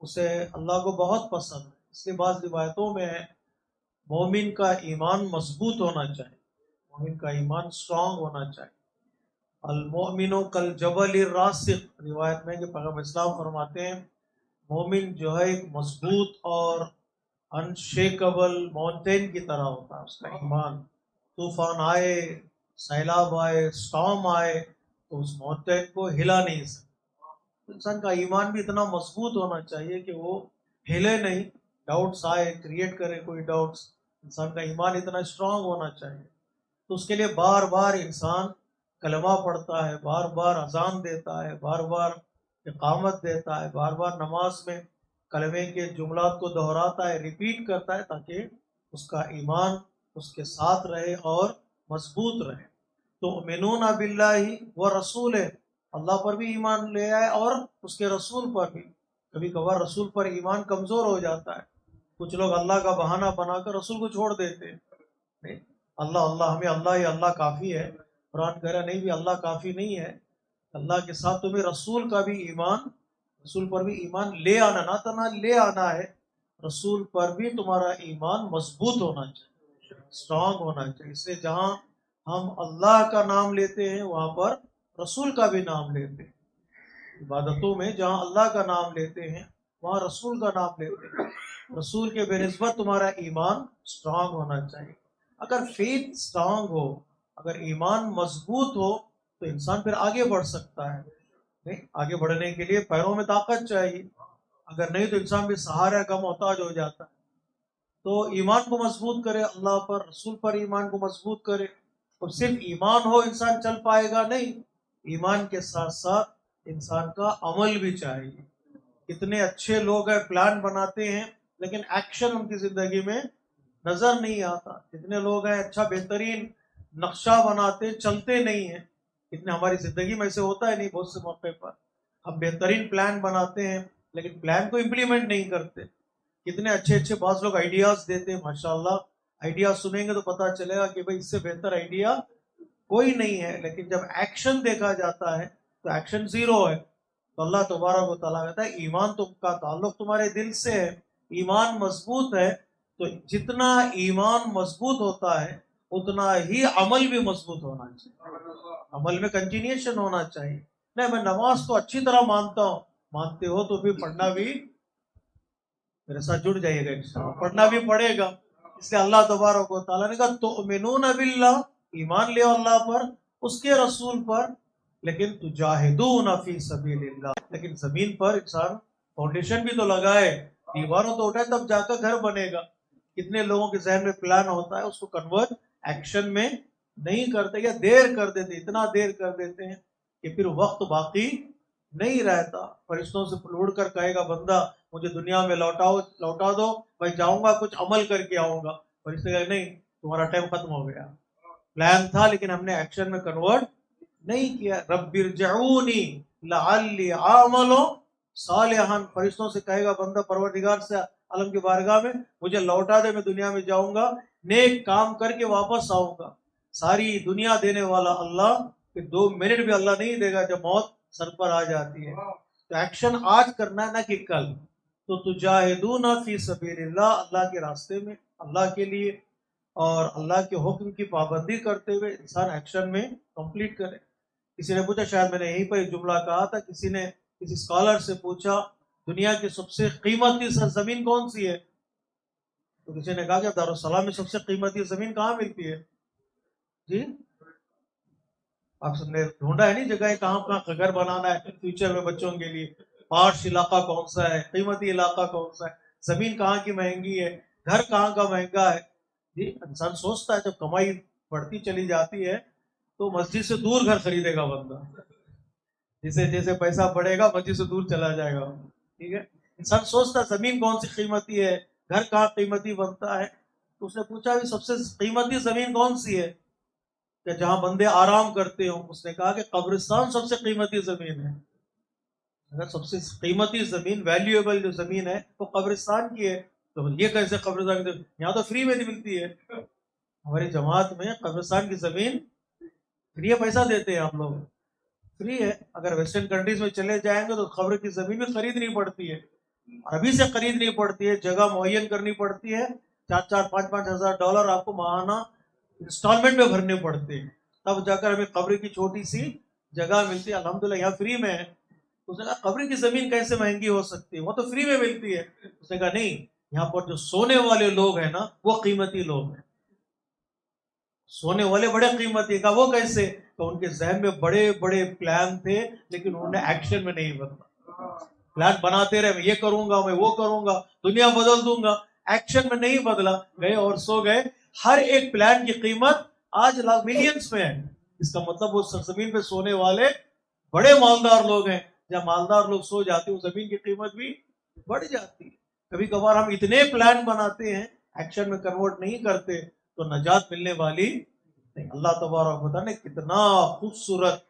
اسے اللہ کو بہت پسند ہے. اس لیے بعض روایتوں میں ہے مومن کا ایمان مضبوط ہونا چاہیے، مومن کا ایمان اسٹرانگ ہونا چاہیے. المؤمن کالجبل الراسخ. روایت میں کہ پیغمبر اسلام فرماتے ہیں مومن جو ہے ایک مضبوط اور انشیکبل ماؤنٹین کی طرح ہوتا ہے. اس کا ایمان طوفان آئے، سیلاب آئے، اسٹارم آئے، تو اس ماؤنٹین کو ہلا نہیں سکتا۔ انسان کا ایمان بھی اتنا مضبوط ہونا چاہیے کہ وہ ہلے نہیں، ڈاؤٹس آئے کریٹ کرے کوئی ڈاؤٹس، انسان کا ایمان اتنا اسٹرانگ ہونا چاہیے۔ تو اس کے لیے بار بار انسان کلمہ پڑھتا ہے، بار بار اذان دیتا ہے، بار بار اقامت دیتا ہے، بار بار نماز میں کلمے کے جملات کو دہراتا ہے، ریپیٹ کرتا ہے، تاکہ اس کا ایمان اس کے ساتھ رہے اور مضبوط رہے۔ تو تؤمنون باللہ و رسول، اللہ پر بھی ایمان لے آئے اور اس کے رسول پر بھی۔ کبھی کبھار رسول پر ایمان کمزور ہو جاتا ہے، کچھ لوگ اللہ کا بہانہ بنا کر رسول کو چھوڑ دیتے ہیں، نہیں اللہ ہمیں اللہ ہی اللہ کافی ہے، قرآن کہہ رہا نہیں بھی اللہ کافی نہیں ہے، اللہ کے ساتھ تمہیں رسول کا بھی ایمان، رسول پر بھی ایمان لے آنا، نہ تنہا لے آنا ہے، رسول پر بھی تمہارا ایمان مضبوط ہونا چاہیے، اسٹرانگ ہونا چاہیے۔ اس سے جہاں ہم اللہ کا نام لیتے ہیں وہاں پر رسول کا بھی نام لیتے ہیں، عبادتوں میں جہاں اللہ کا نام لیتے ہیں وہاں رسول کا نام لیتے ہیں، رسول کے بے نسبت تمہارا ایمان اسٹرانگ ہونا چاہیے۔ اگر فیتھ اسٹرانگ ہو، اگر ایمان مضبوط ہو تو انسان پھر آگے بڑھ سکتا ہے، نہیں آگے بڑھنے کے لیے پیروں میں طاقت چاہیے، اگر نہیں تو انسان بھی سہارا کا محتاج ہو جاتا ہے۔ تو ایمان کو مضبوط کرے، اللہ پر رسول پر ایمان کو مضبوط کرے، اور صرف ایمان ہو انسان چل پائے گا نہیں، ایمان کے ساتھ ساتھ انسان کا عمل بھی چاہیے۔ کتنے اچھے لوگ ہیں، پلان بناتے ہیں لیکن ایکشن ان کی زندگی میں نظر نہیں آتا۔ کتنے لوگ ہیں اچھا بہترین نقشہ بناتے، چلتے نہیں ہیں۔ اتنے ہماری زندگی میں ایسے ہوتا ہے نہیں، بہت سے موقع پر ہم بہترین پلان بناتے ہیں لیکن پلان کو امپلیمنٹ نہیں کرتے۔ کتنے اچھے اچھے بعض لوگ آئیڈیاز دیتے ہیں، ماشاءاللہ آئیڈیا سنیں گے تو پتہ چلے گا کہ بھئی اس سے بہتر آئیڈیا کوئی نہیں ہے، لیکن جب ایکشن دیکھا جاتا ہے تو ایکشن زیرو ہے۔ تو اللہ تبارک و تعالیٰ کہتا ہے ایمان تم کا تعلق تمہارے دل سے ہے، ایمان مضبوط ہے، تو جتنا ایمان مضبوط ہوتا ہے اتنا ہی عمل بھی مضبوط ہونا چاہیے، عمل میں کنٹینیوشن ہونا چاہیے۔ نہیں میں نماز تو اچھی طرح مانتا ہوں، مانتے ہو تو پھر پڑھنا بھی میرے ساتھ جڑ جائیے گا انشاءاللہ، پڑھنا بھی پڑے گا۔ اس لیے اللہ تبارک و تعالیٰ نے کہا تؤمنون باللہ، ایمان لے اللہ پر، اس کے رسول پر، لیکن تجاہدون فی سبیل اللہ، لیکن زمین پر انسان فاؤنڈیشن بھی تو لگائے، دیواروں تو اٹھائے تب جا کر گھر بنے گا۔ کتنے لوگوں کے ذہن میں پلان ہوتا ہے، اس کو کنورٹ ایکشن میں نہیں کرتے یا دیر کر دیتے، اتنا دیر کر دیتے ہیں کہ پھر وقت باقی نہیں رہتا۔ فرشتوں سے اڑ کر کہے گا بندہ مجھے دنیا میں لوٹا دو، میں جاؤں گا کچھ عمل کر کے آؤں گا، فرشتے کہے نہیں تمہارا ٹائم ختم ہو گیا، پلان تھا لیکن ہم نے ایکشن میں کنورٹ نہیں کیا۔ رب ارجعونی لعلی اعمل صالحا، فرشتوں سے کہے گا بندہ پروردگار سے عالم کی بارگاہ میں مجھے لوٹا دے، میں دنیا میں جاؤں گا نیک کام کر کے واپس آؤں گا۔ ساری دنیا دینے والا اللہ، کہ 2 منٹ بھی اللہ نہیں دے گا جب موت سر پر آ جاتی ہے۔ تو ایکشن آج کرنا ہے نہ کہ کل۔ تو تجاہدون فی سبیل اللہ، اللہ کے راستے میں، اللہ کے لیے، اور اللہ کے حکم کی پابندی کرتے ہوئے انسان ایکشن میں کمپلیٹ کرے۔ کسی نے پوچھا، شاید میں نے یہیں پر ایک جملہ کہا تھا، کسی نے کسی اسکالر سے پوچھا دنیا کی سب سے قیمتی سرزمین کون سی ہے؟ تو کسی نے کہا کہ دارالسلام میں سب سے قیمتی زمین کہاں ملتی ہے؟ جی آپ سب نے ڈھونڈا ہے نہیں جگہ کہاں کہاں گھر بنانا ہے فیوچر میں بچوں کے لیے، پارش علاقہ کون سا ہے، قیمتی علاقہ کون سا ہے، زمین کہاں کی مہنگی ہے، گھر کہاں کا مہنگا ہے۔ جی انسان سوچتا ہے جب کمائی بڑھتی چلی جاتی ہے تو مسجد سے دور گھر خریدے گا بندہ، جیسے جیسے پیسہ بڑھے گا مسجد سے دور چلا جائے گا، ٹھیک ہے۔ انسان سوچتا ہے زمین کون سی قیمتی ہے، گھر کہاں قیمتی بنتا ہے۔ تو اس نے پوچھا کہ سب سے قیمتی زمین کون سی ہے کہ جہاں بندے آرام کرتے ہوں؟ اس نے کہا کہ قبرستان سب سے قیمتی زمین ہے۔ اگر سب سے قیمتی زمین، ویلیویبل جو زمین ہے وہ قبرستان کی ہے، تو یہ کیسے قبرستان کی؟ یہاں تو فری میں نہیں ملتی ہے۔ ہماری جماعت میں قبرستان کی زمین فری، پیسہ دیتے ہیں ہم لوگ، فری ہے۔ اگر ویسٹرن کنٹریز میں چلے جائیں گے تو قبر کی زمین بھی خریدنی پڑتی ہے، اور ابھی سے خریدنی پڑتی ہے، جگہ معین کرنی پڑتی ہے، 4-5 ہزار ڈالر آپ کو ماہانہ انسٹالمنٹ میں بھرنے پڑتے ہیں، تب جا کر ہمیں قبر کی چھوٹی سی جگہ ملتی ہے۔ الحمدللہ یہاں فری میں ہے۔ اس نے کہا قبر کی زمین کیسے مہنگی ہو سکتی ہے، وہ تو فری میں ملتی ہے۔ اس نے کہا نہیں، یہاں پر جو سونے والے لوگ ہیں نا وہ قیمتی لوگ ہیں، سونے والے بڑے قیمتی۔ کہا وہ کیسے؟ تو ان کے ذہن میں بڑے بڑے پلان تھے لیکن انہوں نے ایکشن میں نہیں بدلا. پلان بناتے رہے, میں یہ کروں گا, میں وہ کروں گا, دنیا بدل دوں گا, ایکشن میں نہیں بدلا, گئے اور سو گئے. ہر ایک پلان کی قیمت آج لاکھ ملینز میں ہے. اس کا مطلب وہ سرزمین پہ سونے والے بڑے مالدار لوگ ہیں. جب مالدار لوگ سو جاتے ہیں زمین کی قیمت بھی بڑھ جاتی ہے. کبھی کبھار ہم اتنے پلان بناتے ہیں ایکشن میں کنورٹ نہیں کرتے تو نجات ملنے والی نہیں. اللہ تبارک و تعالیٰ نے کتنا خوبصورت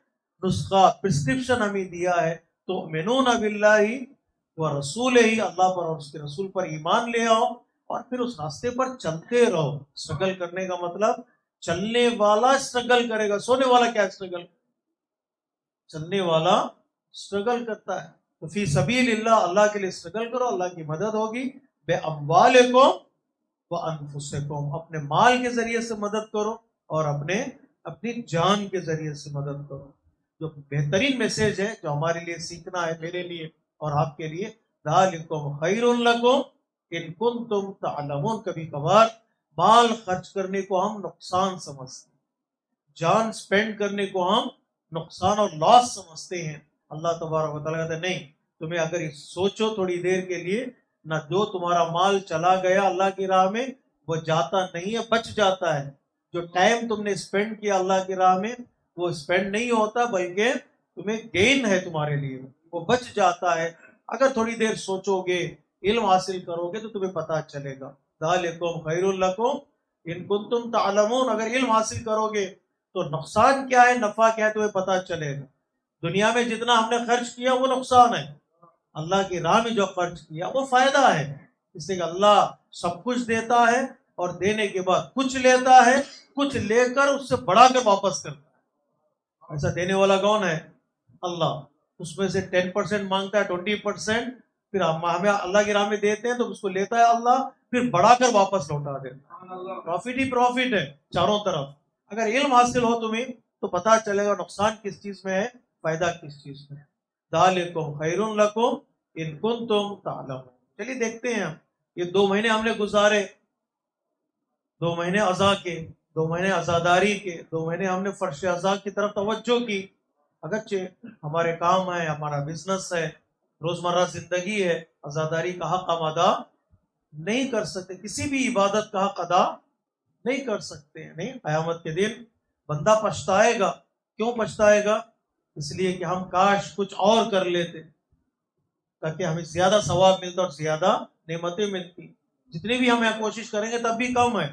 نسخہ پرسکرپشن ہمیں دیا ہے. تو منون باللہ و رسول ہی, اللہ پر اور اس کے رسول پر ایمان لے آؤ اور پھر اس راستے پر چلتے رہو. اسٹرگل کرنے کا مطلب چلنے والا اسٹرگل کرے گا, سونے والا کیا اسٹرگل, چلنے والا اسٹرگل کرتا ہے. تو فی سبیل اللہ, اللہ کے لیے اسٹرگل کرو, اللہ کی مدد ہوگی. بے اموالکم و انفسکم, اپنے مال کے ذریعے سے مدد کرو اور اپنی جان کے ذریعے سے مدد کرو. جو بہترین میسج ہے جو ہمارے لیے سیکھنا ہے, میرے لیے اور آپ کے لیے, ذالکم خیر لکم ان کنتم تعلمون. کبھی کبھار مال خرچ کرنے کو ہم نقصان سمجھتے ہیں, جان سپینڈ کرنے کو ہم نقصان اور لاس سمجھتے ہیں. اللہ تبارک و تعالیٰ کہتے ہیں نہیں, تمہیں اگر سوچو تھوڑی دیر کے لیے, نہ جو تمہارا مال چلا گیا اللہ کی راہ میں وہ جاتا نہیں ہے, بچ جاتا ہے. جو ٹائم تم نے اسپینڈ کیا اللہ کی راہ میں وہ اسپینڈ نہیں ہوتا بلکہ تمہیں گین ہے, تمہارے لیے وہ بچ جاتا ہے. اگر تھوڑی دیر سوچو گے, علم حاصل کرو گے تو تمہیں پتہ چلے گا. ذالکم خیر لکم ان کنتم تعلمون. اگر علم حاصل کرو گے تو نقصان کیا ہے نفع کیا ہے تمہیں پتہ چلے گا. دنیا میں جتنا ہم نے خرچ کیا وہ نقصان ہے, اللہ کی راہ میں جو خرچ کیا وہ فائدہ ہے. اس لیے کہ اللہ سب کچھ دیتا ہے اور دینے کے بعد کچھ لیتا ہے, کچھ لے کر اس سے بڑھا کر واپس کرتا ہے. ایسا دینے والا کون ہے؟ اللہ. اس میں سے 10% مانگتا ہے, 20%, پھر ہمیں اللہ کی راہ میں دیتے ہیں تو اس کو لیتا ہے اللہ, پھر بڑھا کر واپس لوٹا دیتا ہے. پروفٹ ہی پروفٹ ہے چاروں طرف. اگر علم حاصل ہو تمہیں تو پتہ چلے گا نقصان کس چیز میں ہے, فائدہ کس چیز میں ہے. ذالکم خیر لکم ان کنتم تعلمون. چلیے دیکھتے ہیں. یہ 2 مہینے ہم نے گزارے, 2 مہینے عزا کے, 2 مہینے عزاداری کے, 2 مہینے ہم نے فرش عزا کی طرف توجہ کی. اگرچہ ہمارے کام ہے, ہمارا بزنس ہے, روزمرہ زندگی ہے, عزاداری کا حق ہم ادا نہیں کر سکتے, کسی بھی عبادت کا حق ادا نہیں کر سکتے. نہیں, قیامت کے دن بندہ پچھتائے گا. کیوں پچھتائے گا؟ اس لیے کہ ہم کاش کچھ اور کر لیتے تاکہ ہمیں زیادہ ثواب ملتا اور زیادہ نعمتیں ملتی. جتنی بھی ہم کوشش کریں گے تب بھی کم ہے.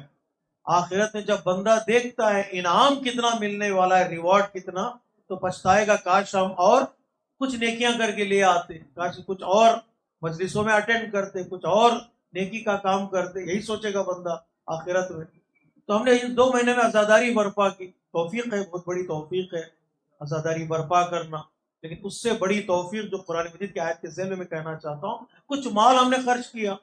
آخرت میں جب بندہ دیکھتا ہے انعام کتنا ملنے والا ہے, ریوارڈ کتنا, تو پچھتائے گا کاش ہم اور کچھ نیکیاں کر کے لے آتے, کاش کچھ اور مجلسوں میں اٹینڈ کرتے, کچھ اور نیکی کا کام کرتے. یہی سوچے گا بندہ آخرت میں. تو ہم نے ان 2 مہینے میں عزاداری برپا کی. توفیق ہے, بہت بڑی توفیق ہے عزاداری برپا کرنا. لیکن اس سے بڑی توفیق جو قرآن مجید کی آیت کے ذیل میں کہنا چاہتا ہوں, کچھ مال ہم نے خرچ کیا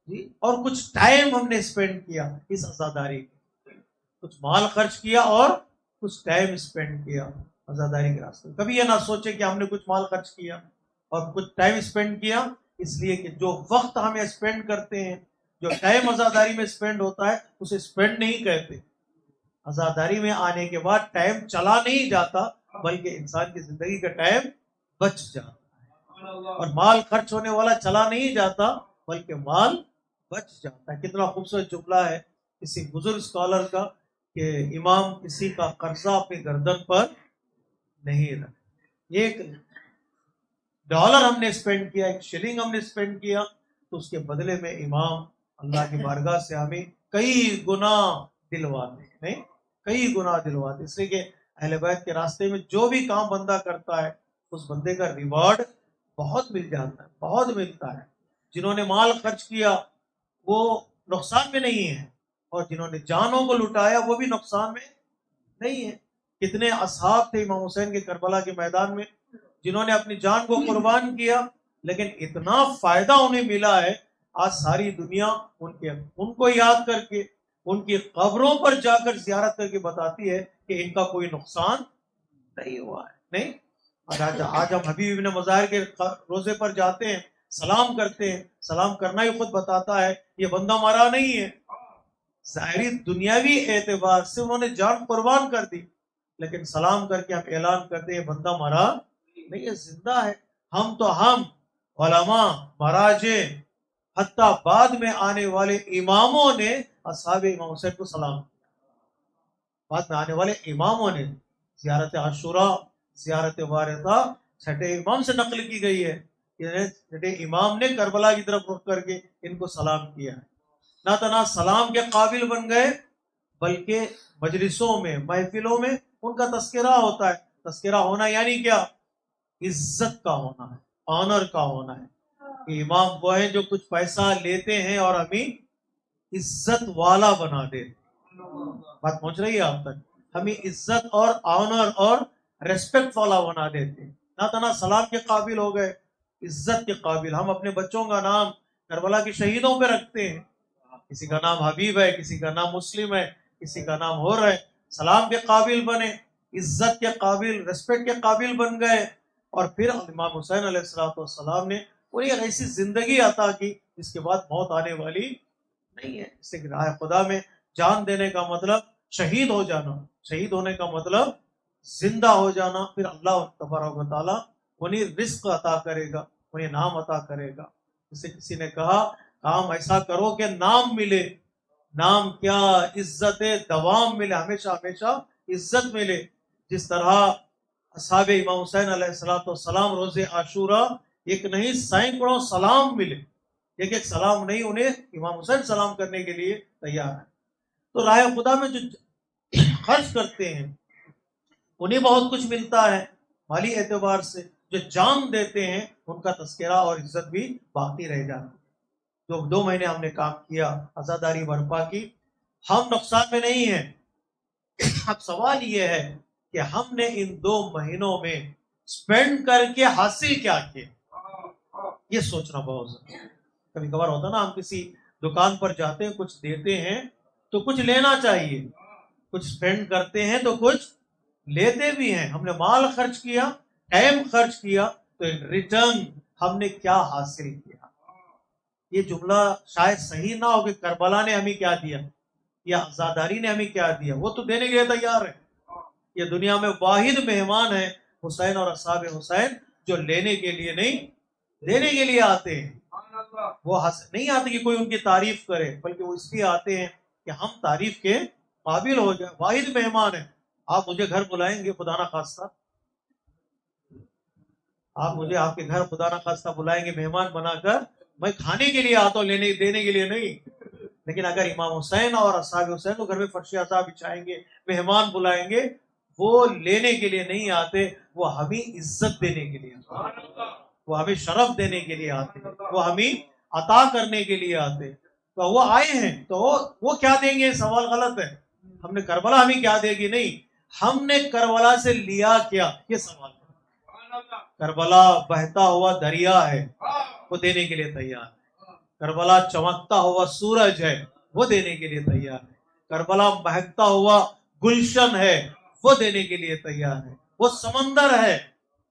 جی, اور کچھ ٹائم ہم نے اسپینڈ کیا اس عزاداری میں. کچھ مال خرچ کیا اور کچھ ٹائم اسپینڈ کیا عزاداری کے راستے میں. کبھی یہ نہ سوچے کہ ہم نے کچھ مال خرچ کیا اور کچھ ٹائم اسپینڈ کیا, اس لیے کہ جو وقت ہمیں اسپینڈ کرتے ہیں, جو ٹائم عزاداری میں اسپینڈ ہوتا ہے اسے اسپینڈ نہیں کہتے. عزاداری میں آنے کے بعد ٹائم چلا نہیں جاتا بلکہ انسان کی زندگی کا ٹائم بچ جاتا ہے, اور مال خرچ ہونے والا چلا نہیں جاتا بلکہ مال بچ جاتا ہے. کتنا خوبصورت جملہ ہے کسی بزرگ اسکالر کا کہ امام کسی کا قرضہ اپنی گردن پر نہیں رکھ. $1 ہم نے اسپینڈ کیا, 1 شلنگ ہم نے اسپینڈ کیا, تو اس کے بدلے میں امام اللہ کی بارگاہ سے ہمیں کئی گنا دلواتے, نہیں کئی گنا دلواتے. اس لیے کہ اہل بیت کے راستے میں جو بھی کام بندہ کرتا ہے اس بندے کا ریوارڈ بہت مل جاتا ہے, بہت ملتا ہے. جنہوں نے مال خرچ کیا وہ نقصان میں نہیں ہے, اور جنہوں نے جانوں کو لٹایا وہ بھی نقصان میں نہیں ہے. کتنے اصحاب تھے امام حسین کے کربلا کے میدان میں جنہوں نے اپنی جان کو قربان کیا, لیکن اتنا فائدہ انہیں ملا ہے. آج ساری دنیا ان کو یاد کر کے ان کی قبروں پر جا کر زیارت کر کے بتاتی ہے کہ ان کا کوئی نقصان نہیں ہوا ہے. نہیں, آج ہم حبیب ابن مظاہر کے روزے پر جاتے ہیں, سلام کرتے ہیں, سلام کرنا ہی خود بتاتا ہے یہ بندہ مرا نہیں ہے. ظاہری دنیاوی اعتبار سے انہوں نے جان قربان کر دی, لیکن سلام کر کے ہم اعلان کرتے ہیں بندہ مرا نہیں، یہ زندہ ہے. ہم علماء مراجع حتیٰ بعد میں آنے والے اماموں نے اصحاب امام حسین کو سلام کیا. بعد میں آنے والے اماموں نے زیارت عاشورہ، زیارت وارثہ چھٹے امام سے نقل کی گئی ہے کہ چھٹے امام نے کربلا کی طرف رخ کر کے ان کو سلام کیا ہے. نہ تنہا سلام کے قابل بن گئے بلکہ مجلسوں میں محفلوں میں ان کا تذکرہ ہوتا ہے. تذکرہ ہونا یعنی کیا؟ عزت کا ہونا ہے، آنر کا ہونا ہے. کہ امام وہ ہیں جو کچھ پیسہ لیتے ہیں اور ہمیں عزت والا بنا دیتے. بات پہنچ رہی ہے آپ تک؟ ہمیں عزت اور آنر اور ریسپیکٹ والا بنا دیتے. نہ تنہا سلام کے قابل ہو گئے، عزت کے قابل. ہم اپنے بچوں کا نام کربلا کے شہیدوں پہ رکھتے ہیں. کسی کا نام حبیب ہے، کسی کا نام مسلم ہے، کسی کا نام ہو رہا ہے. سلام کے قابل بنے، عزت کے قابل، ریسپیکٹ کے قابل بن گئے. اور پھر امام حسین علیہ السلام نے انہیں ایک ایسی زندگی عطا کی جس کے بعد موت آنے والی نہیں ہے. اس لیے راہ خدا میں جان دینے کا مطلب شہید ہو جانا، شہید ہونے کا مطلب زندہ ہو جانا. پھر اللہ تبارک و تعالیٰ انہیں رزق عطا کرے گا، انہیں نام عطا کرے گا. جسے کسی نے کہا کام ایسا کرو کہ نام ملے. نام کیا؟ عزت دوام ملے، ہمیشہ ہمیشہ عزت ملے. جس طرح اصحاب امام حسین علیہ السلام روز عاشورہ ایک نہیں سینکڑوں سلام ملے. ایک سلام نہیں، انہیں امام حسین سلام کرنے کے لیے تیار ہے. تو راہ خدا میں جو خرچ کرتے ہیں انہیں بہت کچھ ملتا ہے مالی اعتبار سے. جو جان دیتے ہیں ان کا تذکرہ اور عزت بھی باقی رہ جاتی ہے. جو 2 مہینے ہم نے کام کیا، عزاداری برپا کی، ہم نقصان میں نہیں ہیں. اب سوال یہ ہے کہ ہم نے ان 2 مہینوں میں سپینڈ کر کے حاصل کیا کیا، یہ سوچنا بہت ضروری ہے. کبھی کبھار ہوتا نا، ہم کسی دکان پر جاتے ہیں، کچھ دیتے ہیں تو کچھ لینا چاہیے، کچھ سپینڈ کرتے ہیں تو کچھ لیتے بھی ہیں. ہم نے مال خرچ کیا، ٹائم خرچ کیا، تو ان ریٹرن ہم نے کیا حاصل کیا. یہ جملہ شاید صحیح نہ ہو کہ کربلا نے ہمیں کیا دیا یا عزاداری نے ہمیں کیا دیا. وہ تو دینے کے لیے تیار ہے. یہ دنیا میں واحد مہمان ہے حسین اور اصحاب حسین جو لینے کے لیے نہیں، دینے کے لیے آتے ہیں. وہ نہیں آتے کہ کوئی ان کی تعریف کرے، بلکہ وہ اس لیے آتے ہیں کہ ہم تعریف کے قابل ہو جائیں. واحد مہمان ہے. آپ مجھے گھر بلائیں گے خدا نہ خواستہ، آپ مجھے آپ کے گھر خدا نہ خواستہ بلائیں گے مہمان بنا کر، میں کھانے کے لیے آتا ہوں، دینے کے لیے نہیں. لیکن اگر امام حسین اور اصحاب حسین کو گھر میں فرش عزا بچھائیں گے، مہمان بلائیں گے، وہ لینے کے لیے نہیں آتے، وہ ہمیں عزت دینے کے لیے آتے، وہ ہمیں شرف دینے کے لیے آتے، وہ ہمیں عطا کرنے کے لیے آتے. تو وہ آئے ہیں تو وہ کیا دیں گے؟ سوال غلط ہے. ہم نے کربلا ہمیں کیا دے گی؟ نہیں، ہم نے کربلا سے لیا کیا، یہ سوال ہے. کربلا بہتا ہوا دریا ہے، وہ دینے کے لیے تیار ہے. کربلا چمکتا ہوا سورج ہے، وہ دینے کے لیے تیار ہے. کربلا مہکتا ہوا گلشن ہے، وہ دینے کے لیے تیار ہے. وہ سمندر ہے،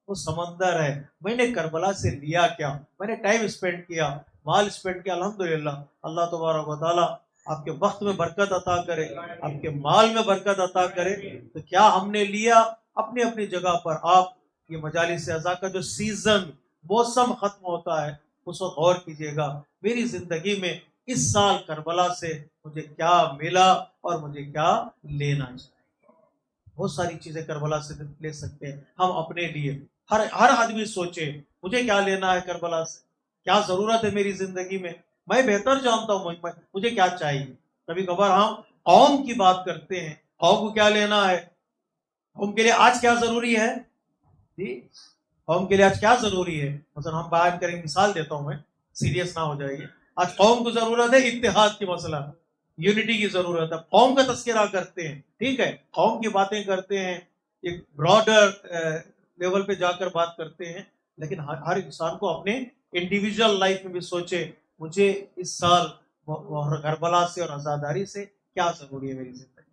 وہ سمندر ہے. میں نے کربلا سے لیا کیا؟ میں نے ٹائم اسپینڈ کیا، مال اسپینڈ کیا. الحمدللہ اللہ تبارک و تعالیٰ آپ کے وقت میں برکت عطا کرے، آپ کے مال میں برکت عطا کرے. تو کیا ہم نے لیا؟ اپنی اپنی جگہ پر. آپ یہ مجالس اعزا کا جو سیزن، موسم ختم ہوتا ہے، اس وقت غور کیجیے گا میری زندگی میں اس سال کربلا سے مجھے کیا ملا اور مجھے کیا لینا چاہیے. بہت ساری چیزیں کربلا سے لے سکتے ہیں ہم اپنے لیے. ہر آدمی سوچے مجھے کیا لینا ہے کربلا سے، کیا ضرورت ہے میری زندگی میں. میں بہتر جانتا ہوں مجھے کیا چاہیے. کبھی کبھار ہم قوم کی بات کرتے ہیں، قوم کو کیا لینا ہے، قوم کے لیے آج کیا ضروری ہے. جی قوم کے لیے آج کیا ضروری ہے؟ مثلا ہم بیان کریں، مثال دیتا ہوں میں، سیریس نہ ہو جائیے. آج قوم کو ضرورت ہے اتحاد کی، مسئلہ یونٹی کی ضرورت ہے. قوم کا تذکرہ کرتے ہیں، ٹھیک ہے، قوم کی باتیں کرتے ہیں، ایک براڈر لیول پہ جا کر بات کرتے ہیں. لیکن ہر انسان کو اپنے انڈیویجول لائف میں بھی سوچے مجھے اس سال کربلا سے اور عزاداری سے کیا ضروری ہے میری زندگی.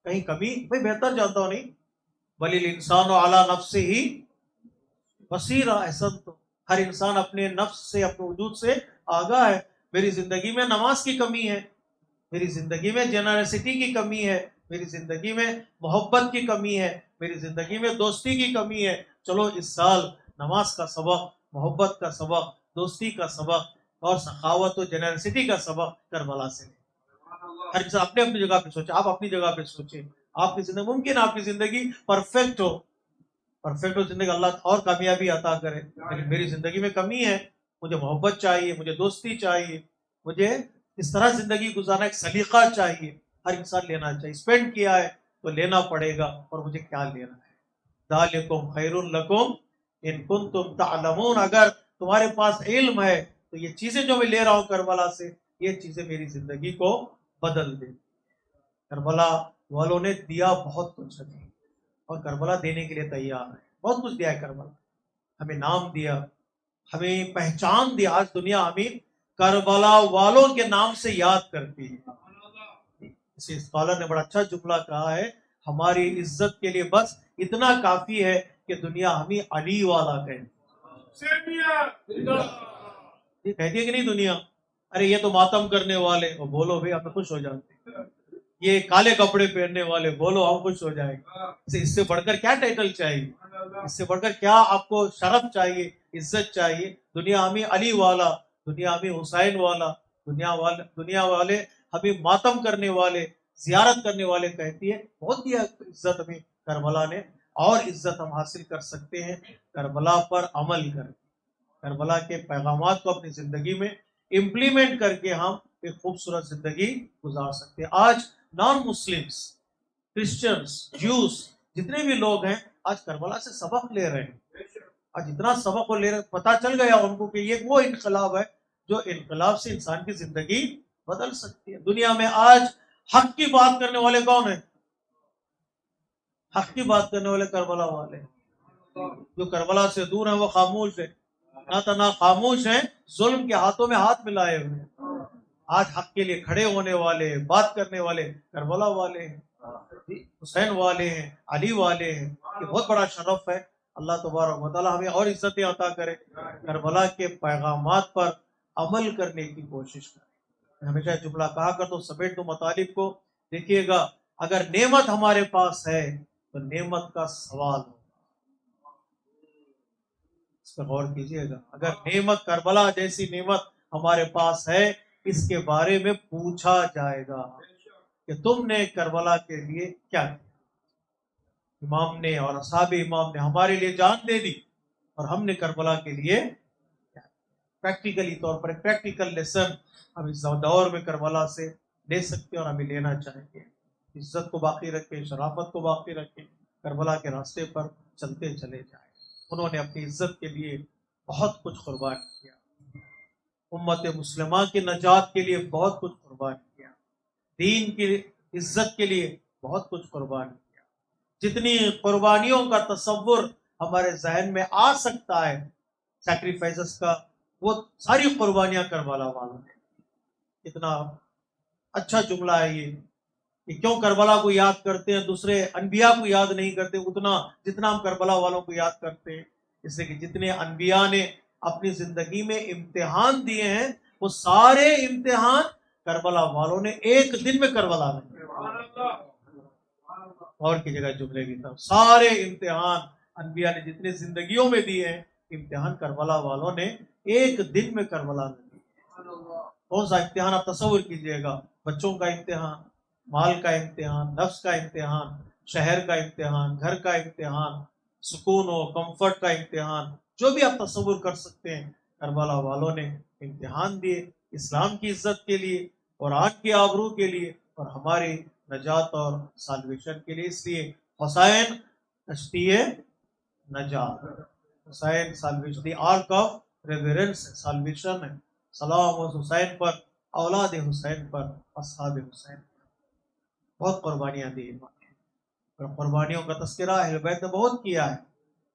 کہیں کمی میں بہتر جانتا ہوں نہیں، بل الانسان علی نفسہ بصیرہ. احسن، تو ہر انسان اپنے نفس سے، اپنے وجود سے آگاہ ہے. میری زندگی میں نماز کی کمی ہے، میری زندگی میں جنرسٹی کی کمی ہے، میری زندگی میں محبت کی کمی ہے، میری زندگی میں دوستی کی کمی ہے، چلو اس سال نماز کا سبق، محبت کا سبق، دوستی کا سبق اور سخاوت و جنرسٹی کا سبق کربلا سے لیں۔ ہر انسان اپنے اپنی جگہ پہ سوچے، آپ اپنی جگہ پہ سوچیں، آپ کی زندگی ممکن آپ کی زندگی پرفیکٹ ہو زندگی اللہ اور کامیابی عطا کرے، لیکن میری زندگی میں کمی ہے، مجھے محبت چاہیے، مجھے دوستی چاہیے، مجھے اس طرح زندگی گزارنا ایک سلیقہ چاہیے، ہر انسان لینا چاہیے۔ اسپینڈ کیا ہے تو لینا پڑے گا، اور مجھے کیا لینا ہے؟ ذالکم خیر لکم ان کنتم تعلمون، اگر تمہارے پاس علم ہے تو یہ چیزیں جو میں لے رہا ہوں کربلا سے، یہ چیزیں میری زندگی کو بدل دیں۔ کربلا والوں نے دیا بہت کچھ ہے، اور کربلا دینے کے لیے تیار ہے، بہت کچھ دیا ہے کربلا، ہمیں نام دیا، ہمیں پہچان دی، آج دنیا ہمیں کربلا والوں کے نام سے یاد کرتی ہے۔ اسی اسکالر نے بڑا اچھا جملہ کہا ہے، ہماری عزت کے لیے بس اتنا کافی ہے کہ دنیا ہمیں علی والا کہے۔ یہ کہتی ہے کہ نہیں دنیا، ارے یہ تو ماتم کرنے والے، اور بولو بھائی ہم خوش ہو جاتے ہیں، یہ کالے کپڑے پہننے والے، بولو ہم خوش ہو جائیں گے۔ اس سے بڑھ کر کیا ٹائٹل چاہیے، اس سے بڑھ کر کیا آپ کو شرف چاہیے، عزت چاہیے؟ دنیا ہمیں علی والا، دنیا ہمیں حسین والا، دنیا والے ہمیں ماتم کرنے والے، زیارت کرنے والے کہتی ہے۔ بہت دیا عزت ہمیں کربلا نے، اور عزت ہم حاصل کر سکتے ہیں کربلا پر عمل کر کے، کربلا کے پیغامات کو اپنی زندگی میں امپلیمنٹ کر کے ہم ایک خوبصورت زندگی گزار سکتے ہیں۔ آج نان مسلمس، کرسچنس، جوس، جتنے بھی لوگ ہیں آج کربلا سے سبق لے رہے ہیں، آج اتنا سبق وہ لے رہے، پتہ چل گیا ان کو کہ یہ وہ انقلاب ہے جو انقلاب سے انسان کی زندگی بدل سکتی ہے۔ دنیا میں آج حق کی بات کرنے والے کون ہیں؟ حق کی بات کرنے والے کربلا والے، جو کربلا سے دور ہیں وہ خاموش ہیں، نہ تنہا خاموش ہیں، ظلم کے ہاتھوں میں ہاتھ ملائے ہوئے ہیں۔ آج حق کے لیے کھڑے ہونے والے، بات کرنے والے کربلا والے ہیں، حسین والے ہیں، علی والے ہیں۔ یہ بہت بڑا شرف ہے، اللہ تبارک و تعالی ہمیں اور عزتیں عطا کرے، کربلا کے پیغامات پر عمل کرنے کی کوشش کریں۔ میں ہمیشہ جملہ کہا کرتا ہوں، سمیٹ دو مطالب کو، دیکھیے گا اگر نعمت ہمارے پاس ہے تو نعمت کا سوال ہو، اس پہ غور کیجیے گا۔ اگر نعمت کربلا جیسی نعمت ہمارے پاس ہے، اس کے بارے میں پوچھا جائے گا کہ تم نے کربلا کے لیے کیا کیا۔ امام نے اور اصحاب امام نے ہمارے لیے جان دے دی، اور ہم نے کربلا کے لیے پریکٹیکلی طور پر ایک پریکٹیکل لیسن ہم اس دور میں کربلا سے لے سکتے ہیں، اور ہمیں لینا چاہیے۔ عزت کو باقی رکھیں، شرافت کو باقی رکھیں، کربلا کے راستے پر چلتے چلے جائیں۔ انہوں نے اپنی عزت کے لیے بہت کچھ قربان کیا، امت مسلمہ کی نجات کے لیے بہت کچھ قربان کیا، دین کی عزت کے لیے بہت کچھ قربان کیا۔ جتنی قربانیوں کا تصور ہمارے ذہن میں آ سکتا ہے سیکریفائسز کا، وہ ساری قربانیاں کربلا والوں نے۔ اتنا اچھا جملہ ہے یہ کہ کیوں کربلا کو یاد کرتے ہیں، دوسرے انبیاء کو یاد نہیں کرتے اتنا جتنا ہم کربلا والوں کو یاد کرتے ہیں۔ اس لیے کہ جتنے انبیاء نے اپنی زندگی میں امتحان دیے ہیں، وہ سارے امتحان کربلا والوں نے ایک دن میں کربلا میں، اور کی جگہ جملے کی طرف، سارے امتحان انبیاء نے جتنے زندگیوں میں دیے ہیں، امتحان کربلا والوں نے ایک دن میں کربلا میں دیے۔ کون سا امتحان آپ تصور کیجئے گا؟ بچوں کا امتحان، مال کا امتحان، نفس کا امتحان، شہر کا امتحان، گھر کا امتحان، سکون و کمفرٹ کا امتحان، جو بھی آپ تصور کر سکتے ہیں، کربلا والوں نے امتحان دیے اسلام کی عزت کے لیے، قرآن کی آبرو کے لیے، اور ہماری نجات اور سالویشن کے لیے۔ اس لیے حسین کشتی نجات، Hussain salvation, the ark of reverence salvation ہے۔ سلام حسین پر، اولاد حسین پر، اصحاب حسین پر۔ بہت قربانیاں دی اور قربانیوں کا تذکرہ اہل بیت نے بہت کیا ہے۔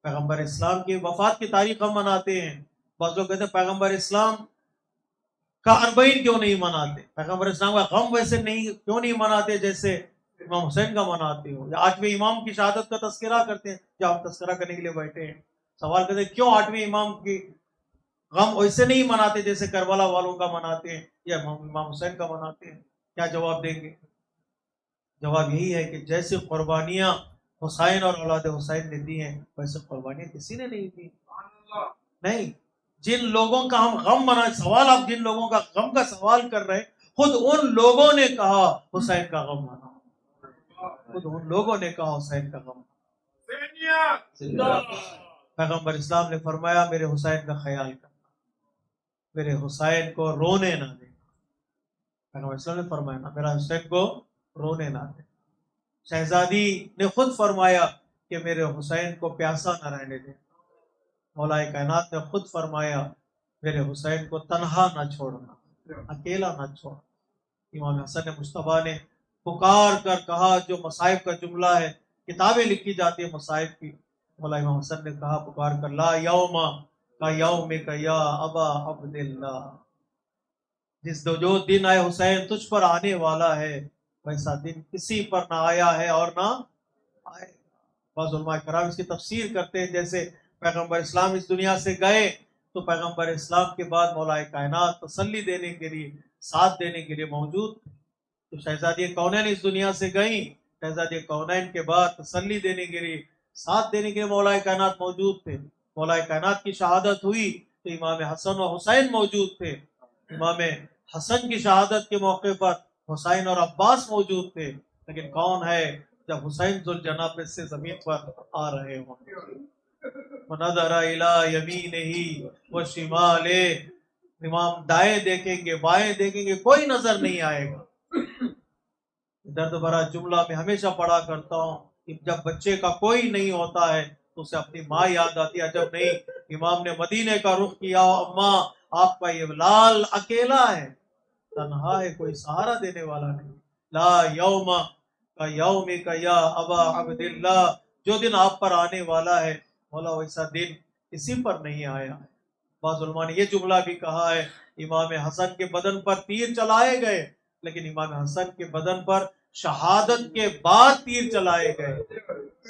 پیغمبر اسلام کی وفات کی تاریخ ہم مناتے ہیں، بعض لوگ کہتے ہیں پیغمبر اسلام کا 40 کیوں نہیں مناتے، پیغمبر اسلام کا غم ویسے نہیں کیوں نہیں مناتے جیسے امام حسین کا مناتے ہو، یا 8ویں امام کی شہادت کا تذکرہ کرتے ہیں، جب آپ تذکرہ کرنے کے لیے بیٹھے ہیں سوال کرتے ہیں کیوں 8ویں امام کی غم ویسے نہیں مناتے جیسے کربلا والوں کا مناتے ہیں یا امام حسین کا مناتے ہیں؟ کیا جواب دیں گے؟ جواب یہی ہے کہ جیسے قربانیاں حسین اور اولاد حسین نے دی ہیں ویسے قربانیاں کسی نے نہیں دی. نہیں، جن لوگوں کا ہم غم منا سوال، آپ جن لوگوں کا غم کا سوال کر رہے ہیں خود ان لوگوں نے کہا حسین کا غم منا، خود ان لوگوں نے کہا حسین کا غم. پیغمبر اسلام نے فرمایا میرے حسین کا خیال کرنا، میرے حسین کو رونے نہ دے. پیغمبر اسلام نے فرمایا نا میرا حسین کو رونے نہ دے. شہزادی نے خود فرمایا کہ میرے حسین کو پیاسا نہ رہنے دے. مولا کائنات نے خود فرمایا میرے حسین کو تنہا نہ چھوڑنا، اکیلا نہ چھوڑ. امام حسن مصطفیٰ نے پکار کر کہا، جو مصائب کا جملہ ہے، کتابیں لکھی جاتی ہیں مصائب کی. مولا امام حسن نے کہا پکار کر، لا یوم کا یوم کا یا ابا عبداللہ، جو دن آئے حسین تجھ پر آنے والا ہے ویسا دن کسی پر نہ آیا ہے اور نہ آئے. بعض علماء کرام اس کی تفسیر کرتے ہیں جیسے پیغمبر اسلام اس دنیا سے گئے تو پیغمبر اسلام کے بعد مولا کائنات تسلی دینے کے لیے، ساتھ دینے کے لیے موجود تھے. تو شہزادی کونین اس دنیا سے گئیں، شہزادی کونین کے بعد تسلی دینے کے لیے، ساتھ دینے کے لیے مولا کائنات موجود تھے. مولا کائنات کی شہادت ہوئی تو امام حسن و حسین موجود تھے. امام حسن کی شہادت کے موقع پر حسین اور عباس موجود تھے. لیکن کون ہے جب حسین ذوالجناب سے زمین پر آ رہے ہوں. وَنَظَرَ إِلَىٰ يَمِينِهِ وَشِمَالِهِ، امام دائیں دیکھیں گے بائیں دیکھیں گے کوئی نظر نہیں آئے گا. درد بھرا جملہ میں ہمیشہ پڑھا کرتا ہوں کہ جب بچے کا کوئی نہیں ہوتا ہے تو اسے اپنی ماں یاد آتی ہے. جب نہیں، امام نے مدینے کا رخ کیا، اماں آپ کا یہ لال اکیلا ہے، تنہا ہے، کوئی سہارا دینے والا نہیں. لا یوم کا یوم کا یا ابا عبداللہ، جو دن آپ پر آنے والا ہے مولا ویسا دن کسی پر نہیں آیا. بعض علماء نے یہ جملہ بھی کہا ہے امام حسن کے بدن پر تیر چلائے گئے لیکن امام حسن کے بدن پر شہادت کے بعد تیر چلائے گئے.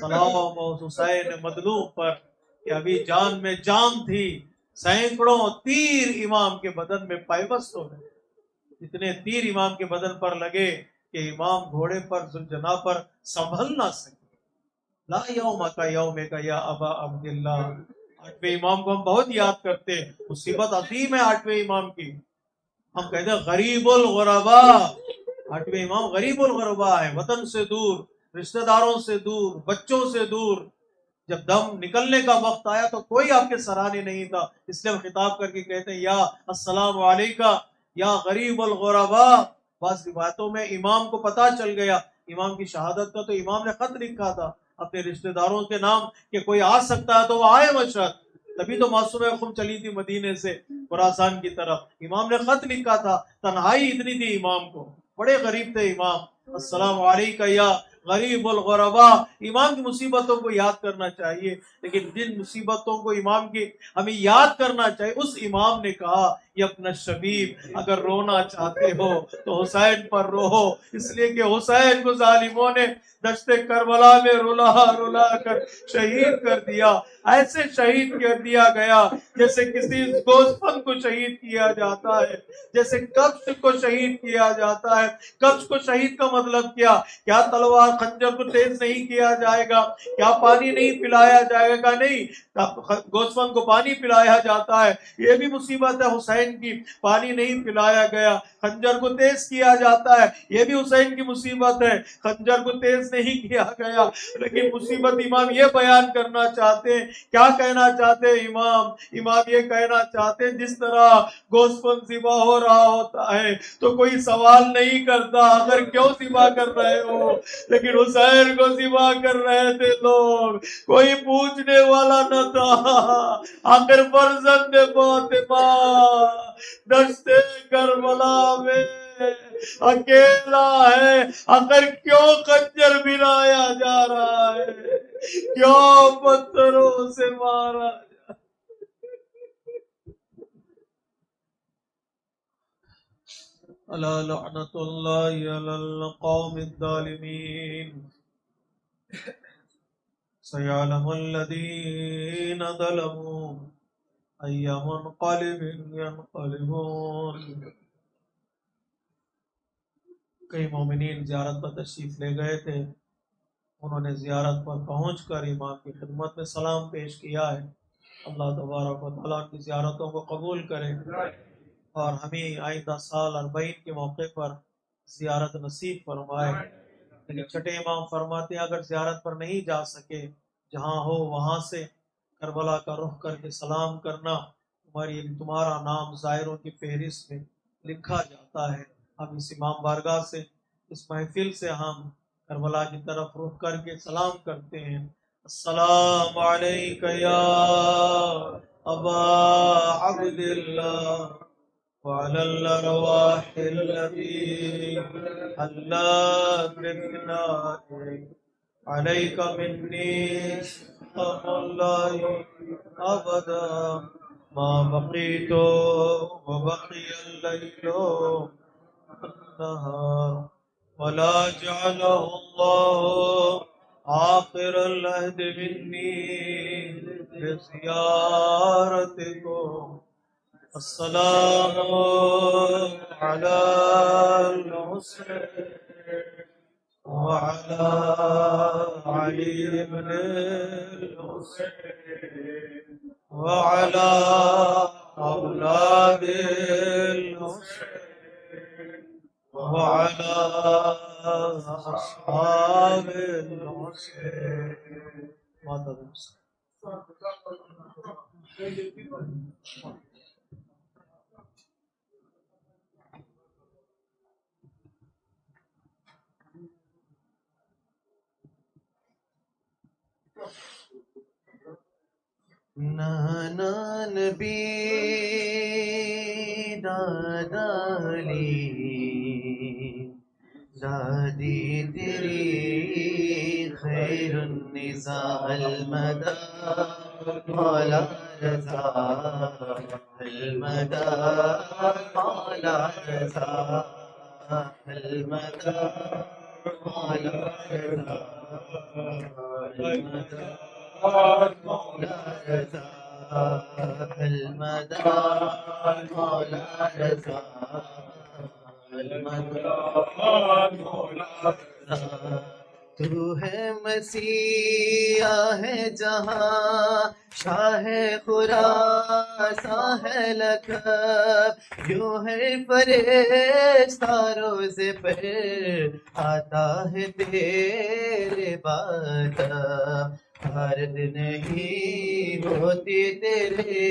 سلام حسین مظلوم پر کہ ابھی جان میں جان تھی، سینکڑوں تیر امام کے بدن میں پیوست ہو گئے. اتنے تیر امام کے بدن پر لگے کہ امام گھوڑے پر ذوالجناح پر سنبھل نہ سکے. لا یوم کا یوم کا یا ابا عبداللہ. آٹھویں امام کو ہم بہت یاد کرتے ہیں، مصیبت عظیم ہے آٹھویں امام کی. ہم کہتے ہیں غریب الغربا، آٹھویں امام غریب الغربا ہے، وطن سے دور، رشتہ داروں سے دور، بچوں سے دور. جب دم نکلنے کا وقت آیا تو کوئی آپ کے سرانے نہیں تھا، اس لیے ہم خطاب کر کے کہتے ہیں یا السلام علیکہ یا غریب الغربا. بعض روایتوں میں امام کو پتہ چل گیا امام کی شہادت کا تو امام نے خط لکھا تھا اپنے رشتہ داروں کے نام کہ کوئی آ سکتا ہے تو وہ آئے مشہد. تبھی تو معصومہ خم چلی تھی مدینے سے خراسان کی طرف. امام نے خط لکھا تھا، تنہائی اتنی تھی امام کو، بڑے غریب تھے امام. السلام علیکہ یا غریب الغربا. امام کی مصیبتوں کو یاد کرنا چاہیے، لیکن جن مصیبتوں کو امام کی ہمیں یاد کرنا چاہیے اس امام نے کہا یہ اپنا شبیب اگر رونا چاہتے ہو تو حسین پر رو، اس لیے کہ حسین کو ظالموں نے دشت کربلا میں رلا رلا کر شہید کر دیا. ایسے شہید کر دیا گیا جیسے کسی گوسفند کو شہید کیا جاتا ہے، جیسے کبش کو شہید کیا جاتا ہے. کبش کو شہید کا مطلب کیا تلوار خنجر کو تیز نہیں کیا جائے گا، کیا پانی نہیں پلایا جائے گا؟ نہیں، گوسفند کو پانی پلایا جاتا ہے. یہ بھی مصیبت ہے حسین کی، پانی نہیں پلایا گیا. خنجر کو تیز کیا جاتا ہے، یہ بھی حسین کی مصیبت ہے، خنجر کو تیز نہیں کیا گیا. لیکن مصیبت امام یہ بیان کرنا چاہتے ہیں، کیا کہنا چاہتے ہیں امام یہ کہنا چاہتے ہیں جس طرح گوسفند ذبح ہو رہا ہوتا ہے تو کوئی سوال نہیں کرتا اگر کیوں ذبح کر رہے ہو، لیکن حسین کو ذبح کر رہے تھے لوگ، کوئی پوچھنے والا نہ تھا. آخر فرزند فاطمہ دشت کربلا میں اکیلا ہے، آخر کیوں خنجر بلایا جا رہا ہے، کیوں پتھروں سے مارا جا. الا لعنت اللہ علی القوم الظالمین. سيعلم الذين ظلموا أي منقلب ينقلبون. کئی مومنین زیارت پر تشریف لے گئے تھے، انہوں نے زیارت پر پہنچ کر امام کی خدمت میں سلام پیش کیا ہے۔ اللہ تبارک و تعالیٰ کی زیارتوں کو قبول کرے اور ہمیں آئندہ سال 40 کے موقع پر زیارت نصیب فرمائے۔ لیکن چھٹے امام فرماتے ہیں اگر زیارت پر نہیں جا سکے، جہاں ہو وہاں سے کربلا کا رخ کر کے سلام کرنا، تمہارا نام زائروں کی فہرست میں لکھا جاتا ہے۔ ہم اس امام بارگاہ سے، اس محفل سے ہم کربلا کی طرف رخ کر کے سلام کرتے ہیں۔ السلام علیک یا ابا عبداللہ وعلى الأرواح التي حلت بفنائك عليك مني سلام الله أبدا ما بقيت وبقي الليل والنهار ولا جعله الله آخر العهد مني بزيارتكم۔ السلام على الحسين وعلى علي بن الحسين وعلى أولاد الحسين وعلى أصحاب الحسين۔ نانا نبی دادا علی دادی تیری خیر النساء المدى مولا رضا المدى مولا رضا المدى مولا رضا المدى مولا رضا المدى مولا رضا المدى مولا رضا۔ تو ہے مسیح ہے جہاں شاہ خراساں ہے لقب، یوں ہے فرشتہ روز پر آتا ہے تیرے بات، حرد نہیں ہوتی تیرے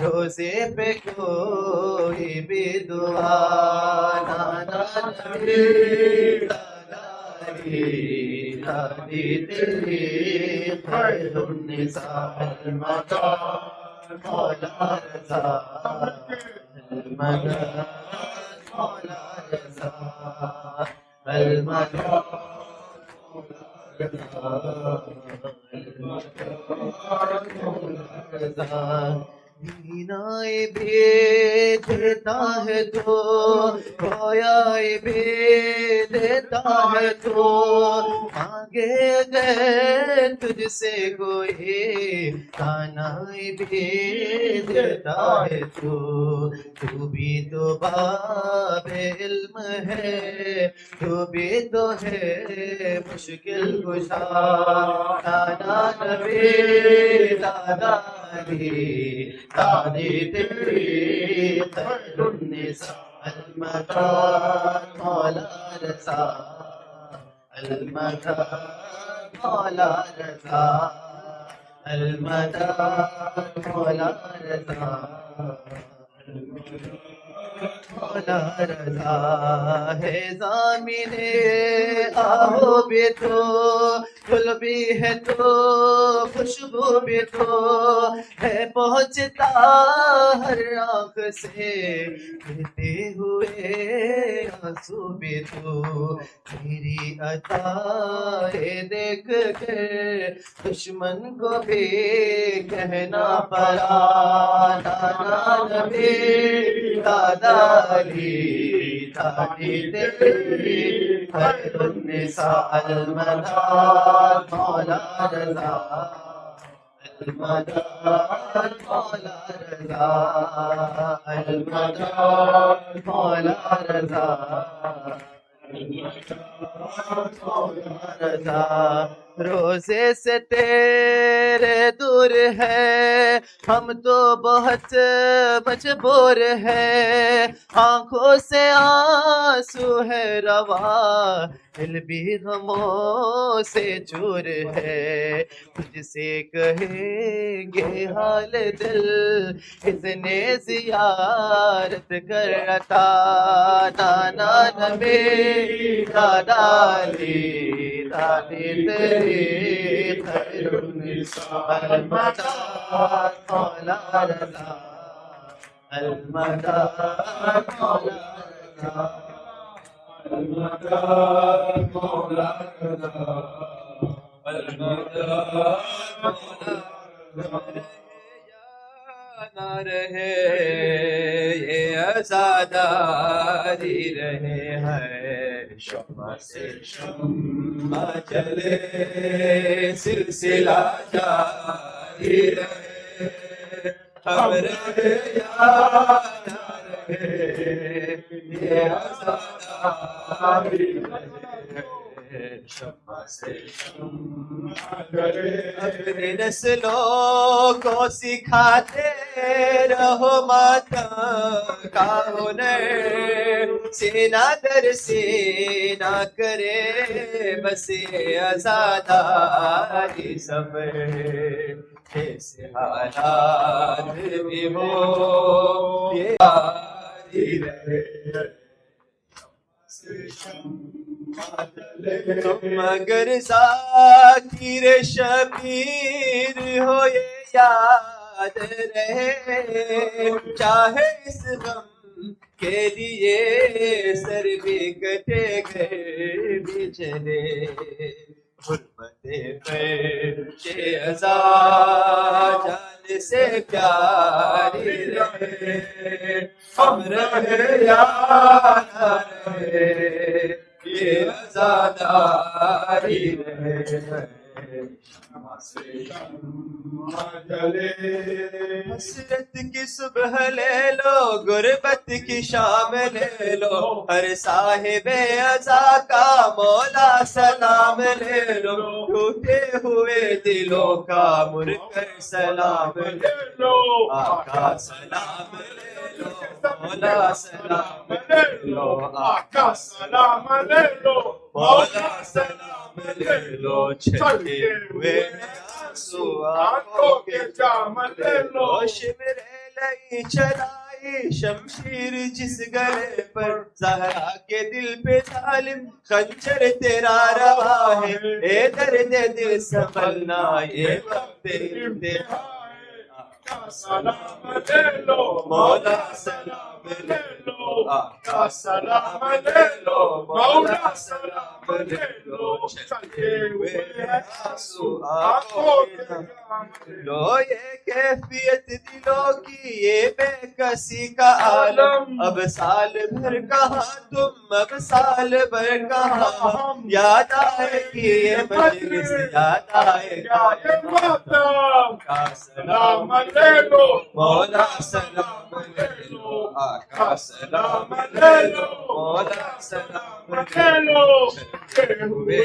روزے پہ کوئی بھی دعا۔ نانا نبی دادی تیری خیر النساء المدى مولا رضا المدى مولا رضا المدى مولا رضا۔ دینائے بھی دیتا ہے تو رویائے بھی دیتا ہے تو، مانگے گئے تجھ سے کوئی تانائے بھی دیتا ہے تو بھی تو باب علم ہے، تو بھی تو ہے مشکل کشا۔ نانا نبی دادا علی دادی تیری خیر النساء المدى مولا رضا المدى مولا رضا المدى مولا رضا مولا رضا۔ ہے زامن آہو بھی تو گل بھی ہے تو خوشبو بھی تو ہے پہنچتا ہر آنکھ سے بہتے ہوئے آنسو بھی تو، تیری عطا دیکھ کر دشمن کو بھی کہنا پڑا۔ نانا نبی دادا علی دادی تیری خیر النساء المدى مولا رضا المدى مولا رضا المدى مولا رضا رضا روزے سے تیرے دور ہے ہم تو بہت مجبور ہے آنکھوں سے آنسو ہے روا دل بھی غموں سے چور ہے تجھ سے کہیں گے حال دل اتنے زیارت کر عطا دانا نبی دادالی دادی تیری خیر النساء المدى مولا رضا المدى مولا رضا المدى مولا رضا المدى مولا رضا نہ رہے یہ عزاداری رہے ہے شمع سے شمع چلے سلسلہ جاری رہے ہم رہے یا نہ رہے یہ عزاداری رہے شمع سے شمع چلے اپنی نسلوں کو سکھاتے رہو ماتم کا ہنر سینہ در سینہ کرے بس آزاداری صبر ایسے حالات بھی ہو یہ جاری رہے تم اگر ذاکر شبیر ہو یہ یاد رہے چاہے اس غم کے لیے سر بھی کٹے گئے بھی چلے حرمت فرش ازا جان سے پیاری رہے ہم رہے یا نہ رہے یہ عزاداری رہے حسرت کی صبح لے لو غربت کی شام لے لو ہر صاحب عزا کا مولا سلام لے لو ٹوٹے ہوئے دلوں کا مر کر سلام لے لو آقا سلام لے لو مولا سلام لے لو آقا سلام لے لو مولا سلام لے لو چھلے ہوئے آنسو آنکھوں کے جام لے لو شمرے لئی چلائی شمشیر جس گلے پر زہرا کے دل پہ ظالم خنجر تیرا روا ہے اے درد دل سنبھلنا یہ وقت امتحان سلام لے لو مولا سلام لے لو آقا سلام لے لو مولا سلام لے لو چلے ہوئے آنسو آنکھوں کے لو یہ کیفیت دلوں کی یہ بے کسی کا عالم اب سال بھر کہاں تم اب سال بھر کہاں یاد آئے گی یہ مجلس یاد آئے گا یہ ماتم کا سلام لے لو مولا سلام لے لو آقا سلام لے لو مولا سلام لے لو چلے ہوئے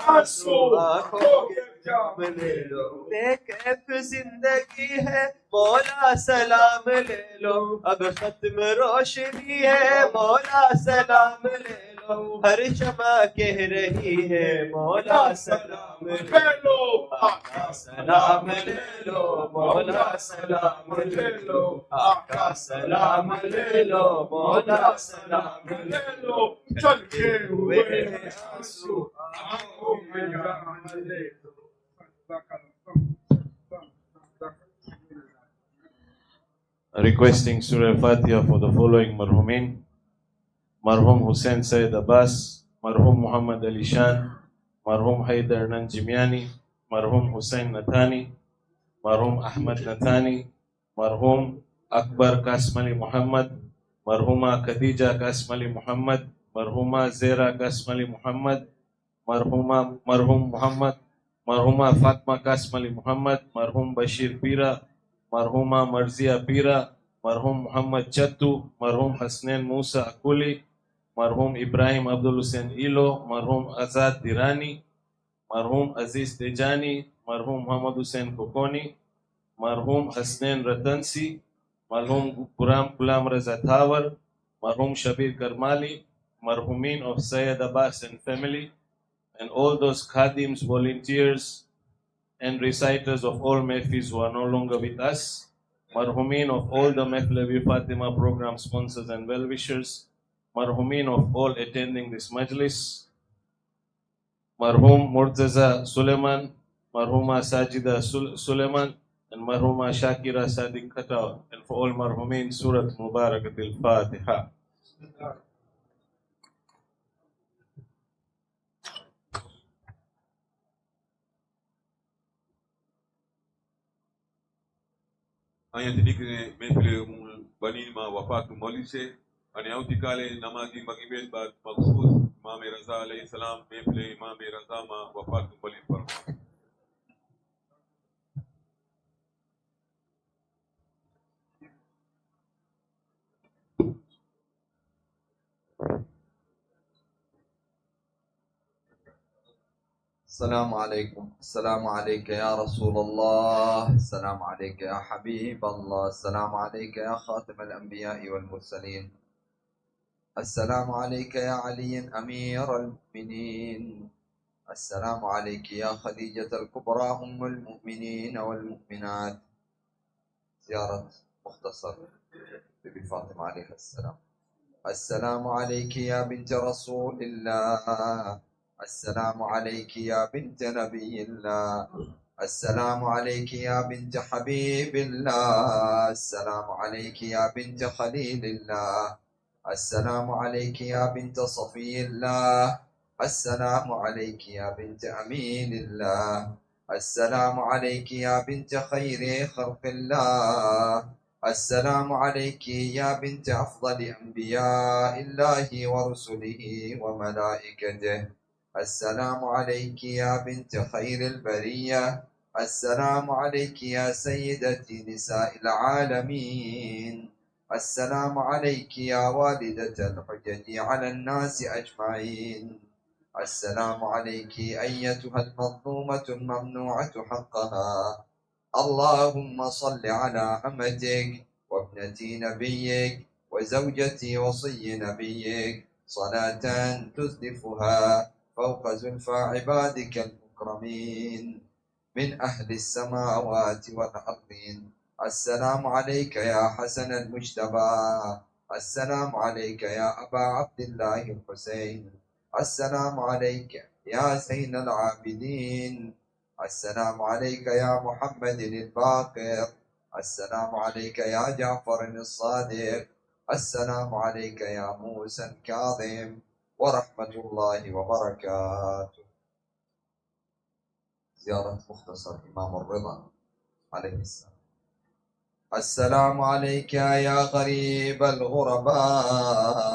آنسو آنکھوں کے جام لے لو بے کیف زندگی ہے مولا سلام لے لو اب ختم روشنی ہے مولا سلام لے لو ہر شمع کہہ رہی ہے مولا سلام لے لو آقا سلام لے لو مولا سلام لے لو آقا سلام لے لو مولا سلام لے لو چلتے ہوئے آنسو آنکھوں میں جام لے لو Requesting Surah Al-Fatiha for the following marhumin: Marhum Hussain Sayyid Abbas, Marhum Muhammad Ali Shan, Marhum Haidar Nanjimiani, Marhum Hussain Nathani, Marhum Ahmad Nathani, Marhum Akbar Kasmali Muhammad, Marhuma Khadija Kasmali Muhammad, Marhuma Zera Kasmali Muhammad, Marhum Muhammad, Marhuma Fatma Kasmali Muhammad, Marhum Bashir Pira, Marhuma Marzia Pira, Marhum Muhammad Chattu, Marhum Hasnain Musa Akuli, مرحوم ابراہیم Abdul Hussain aloe, مرحوم آزاد دیرانی، مرحوم عزیز تیجانی، مرحوم محمد حسین کوکونی، مرحوم حسنین رتنسی، مرحوم غلام رضا تھاور، مرحوم Shabir Karmali, marhumin of Syed Abbas and family, and all those khadims, volunteers, and reciters of all mehfis who are no longer with us, marhumin of all the Mehfil Fatima program sponsors and well-wishers, marhumin of all attending this majlis, marhum Murtaza Suleiman, marhuma Sajida Suleiman, and marhuma Shakira Sadiq Khattaw, and for all marhumin, Surat Mubarakatil Fatiha. Anya tidikne mefle banin ma wafatu molise ani autikale namazi magibet ba makhsus Imam Raza alayhi salam mefle Imam Raza ma wafatu molin par. السلام عليكم. السلام عليك يا رسول الله، السلام عليك يا حبيب الله، السلام عليك يا خاتم الأنبياء والمرسلين، السلام عليك يا علي أمير المؤمنين، السلام عليك يا خديجة الكبرى أم المؤمنين والمؤمنات. زيارة مختصر ببي فاطمة عليها السلام. السلام عليك يا بنت رسول الله، السلام عليك يا بنت نبي الله، السلام عليك يا بنت حبيب الله، السلام عليك يا بنت خليل الله، السلام عليك يا بنت صفي الله، السلام عليك يا بنت أمين الله، السلام عليك يا بنت خير خلق الله، السلام عليك يا بنت أفضل أنبياء الله ورسله وملائكته، السلام عليك يا بنت خير البرية، السلام عليك يا سيدتي نساء العالمين، السلام عليك يا والدة الحجج على الناس أجمعين، السلام عليك أيتها المظلومة الممنوعة حقها. اللهم صل على أمتك وابنة نبيك وزوجة وصي نبيك صلاة تزدفها فوق زلفى عبادك المكرمين من أهل السماوات والأرضين. السلام عليك يا حسن المجتبى، السلام عليك يا أبا عبد الله الحسين، السلام عليك يا زين العابدين، السلام عليك يا محمد الباقر، السلام عليك يا جعفر الصادق، السلام عليك يا موسى الكاظم ورحمة الله وبركاته. زيارة مختصر إمام الرضا عليه السلام. السلام عليك يا غريب الغرباء،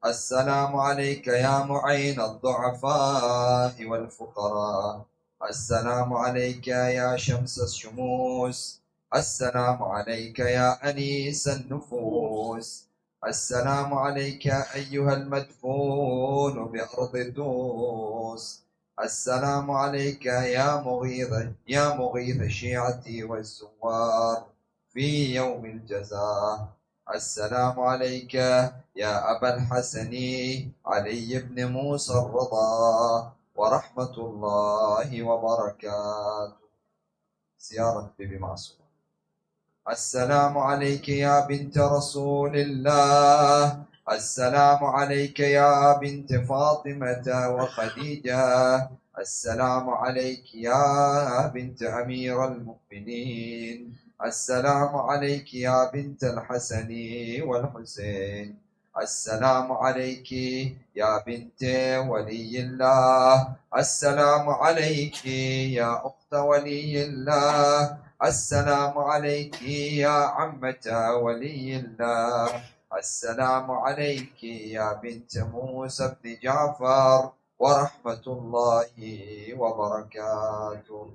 السلام عليك يا معين الضعفاء والفقراء، السلام عليك يا شمس الشموس، السلام عليك يا أنيس النفوس، السلام عليك أيها المدفون بأرض دوس، السلام عليك يا مغيث الشيعة والزوار في يوم الجزاء، السلام عليك يا أبا الحسن علي بن موسى الرضا ورحمة الله وبركاته. زيارة بيبي معصوم. السلام عليك يا بنت رسول الله، السلام عليك يا بنت فاطمة وخديجة، السلام عليك يا بنت أمير المؤمنين، السلام عليك يا بنت الحسن والحسين، السلام عليك يا بنت ولي الله، السلام عليك يا أخت ولي الله، السلام عليك يا عمة ولي الله، السلام عليك يا بنت موسى بن جعفر ورحمة الله وبركاته.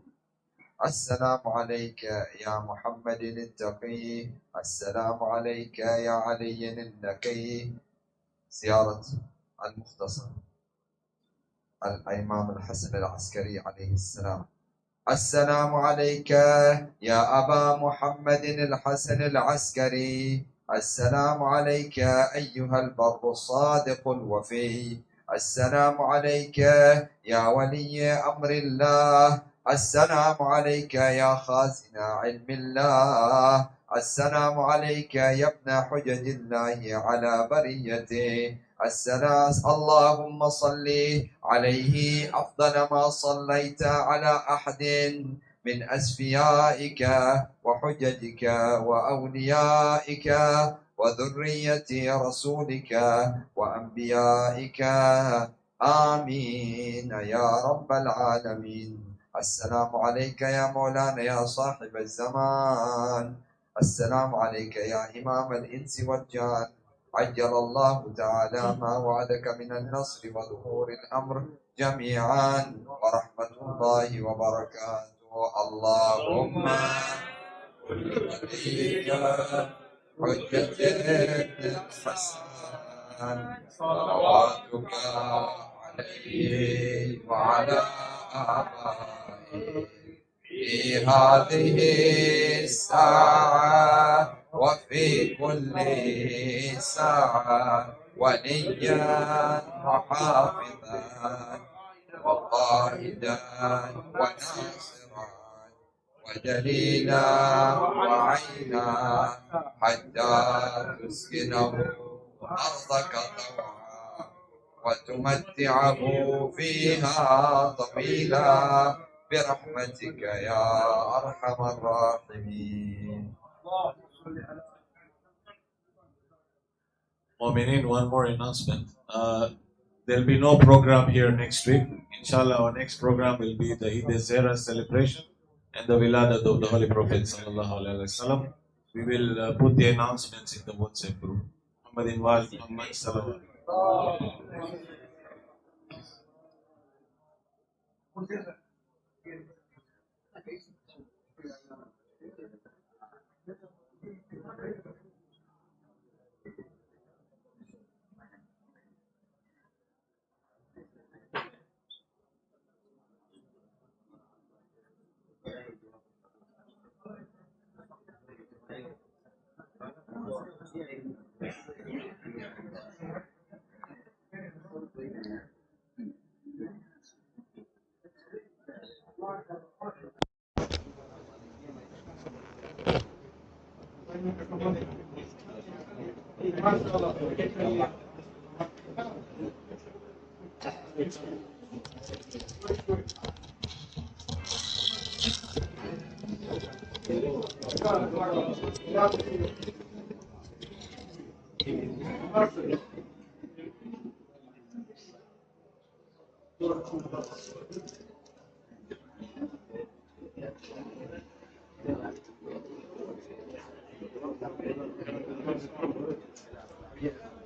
السلام عليك يا محمد التقي، السلام عليك يا علي النقي، زيارة المختصر الإمام الحسن العسكري عليه السلام. السلام عليك يا أبا محمد الحسن العسكري. السلام عليك أيها البر الصادق الوفي. السلام عليك يا ولي أمر الله. السلام عليك يا خازن علم الله. السلام عليك يا ابن حجج الله على بريته. اللهم صل عليه أفضل ما صليت على أحد من أسفيائك وحججك وأوليائك وذرية رسولك وأنبيائك. آمين يا رب العالمين. السلام عليك يا مولانا يا صاحب الزمان. السلام عليك يا إمام الإنس والجان. عجل الله تعالى ما وعدك من النصر وظهور الأمر جميعا ورحمة الله وبركاته. اللهم كل وليك حجة الحسن صلواتك عليه وعلى آبائه في هذه الساعة وفي كل ساعة وليا وحافظا وقائدا وناصرا ودليلا وعينا حتى تسكنه أرضك طوعا وتمتعه فيها طويلا برحمتك يا أرحم الراحمين. Mu'mineen, one more announcement. There'll be no program here next week. Inshallah, our next program will be the Eid al-Zahra celebration and the Wiladat of the Holy Prophet sallallahu alaihi wasallam. We will put the announcements in the WhatsApp group. Muhammadin wa Muhammad sallallahu alaihi wasallam. Yeah.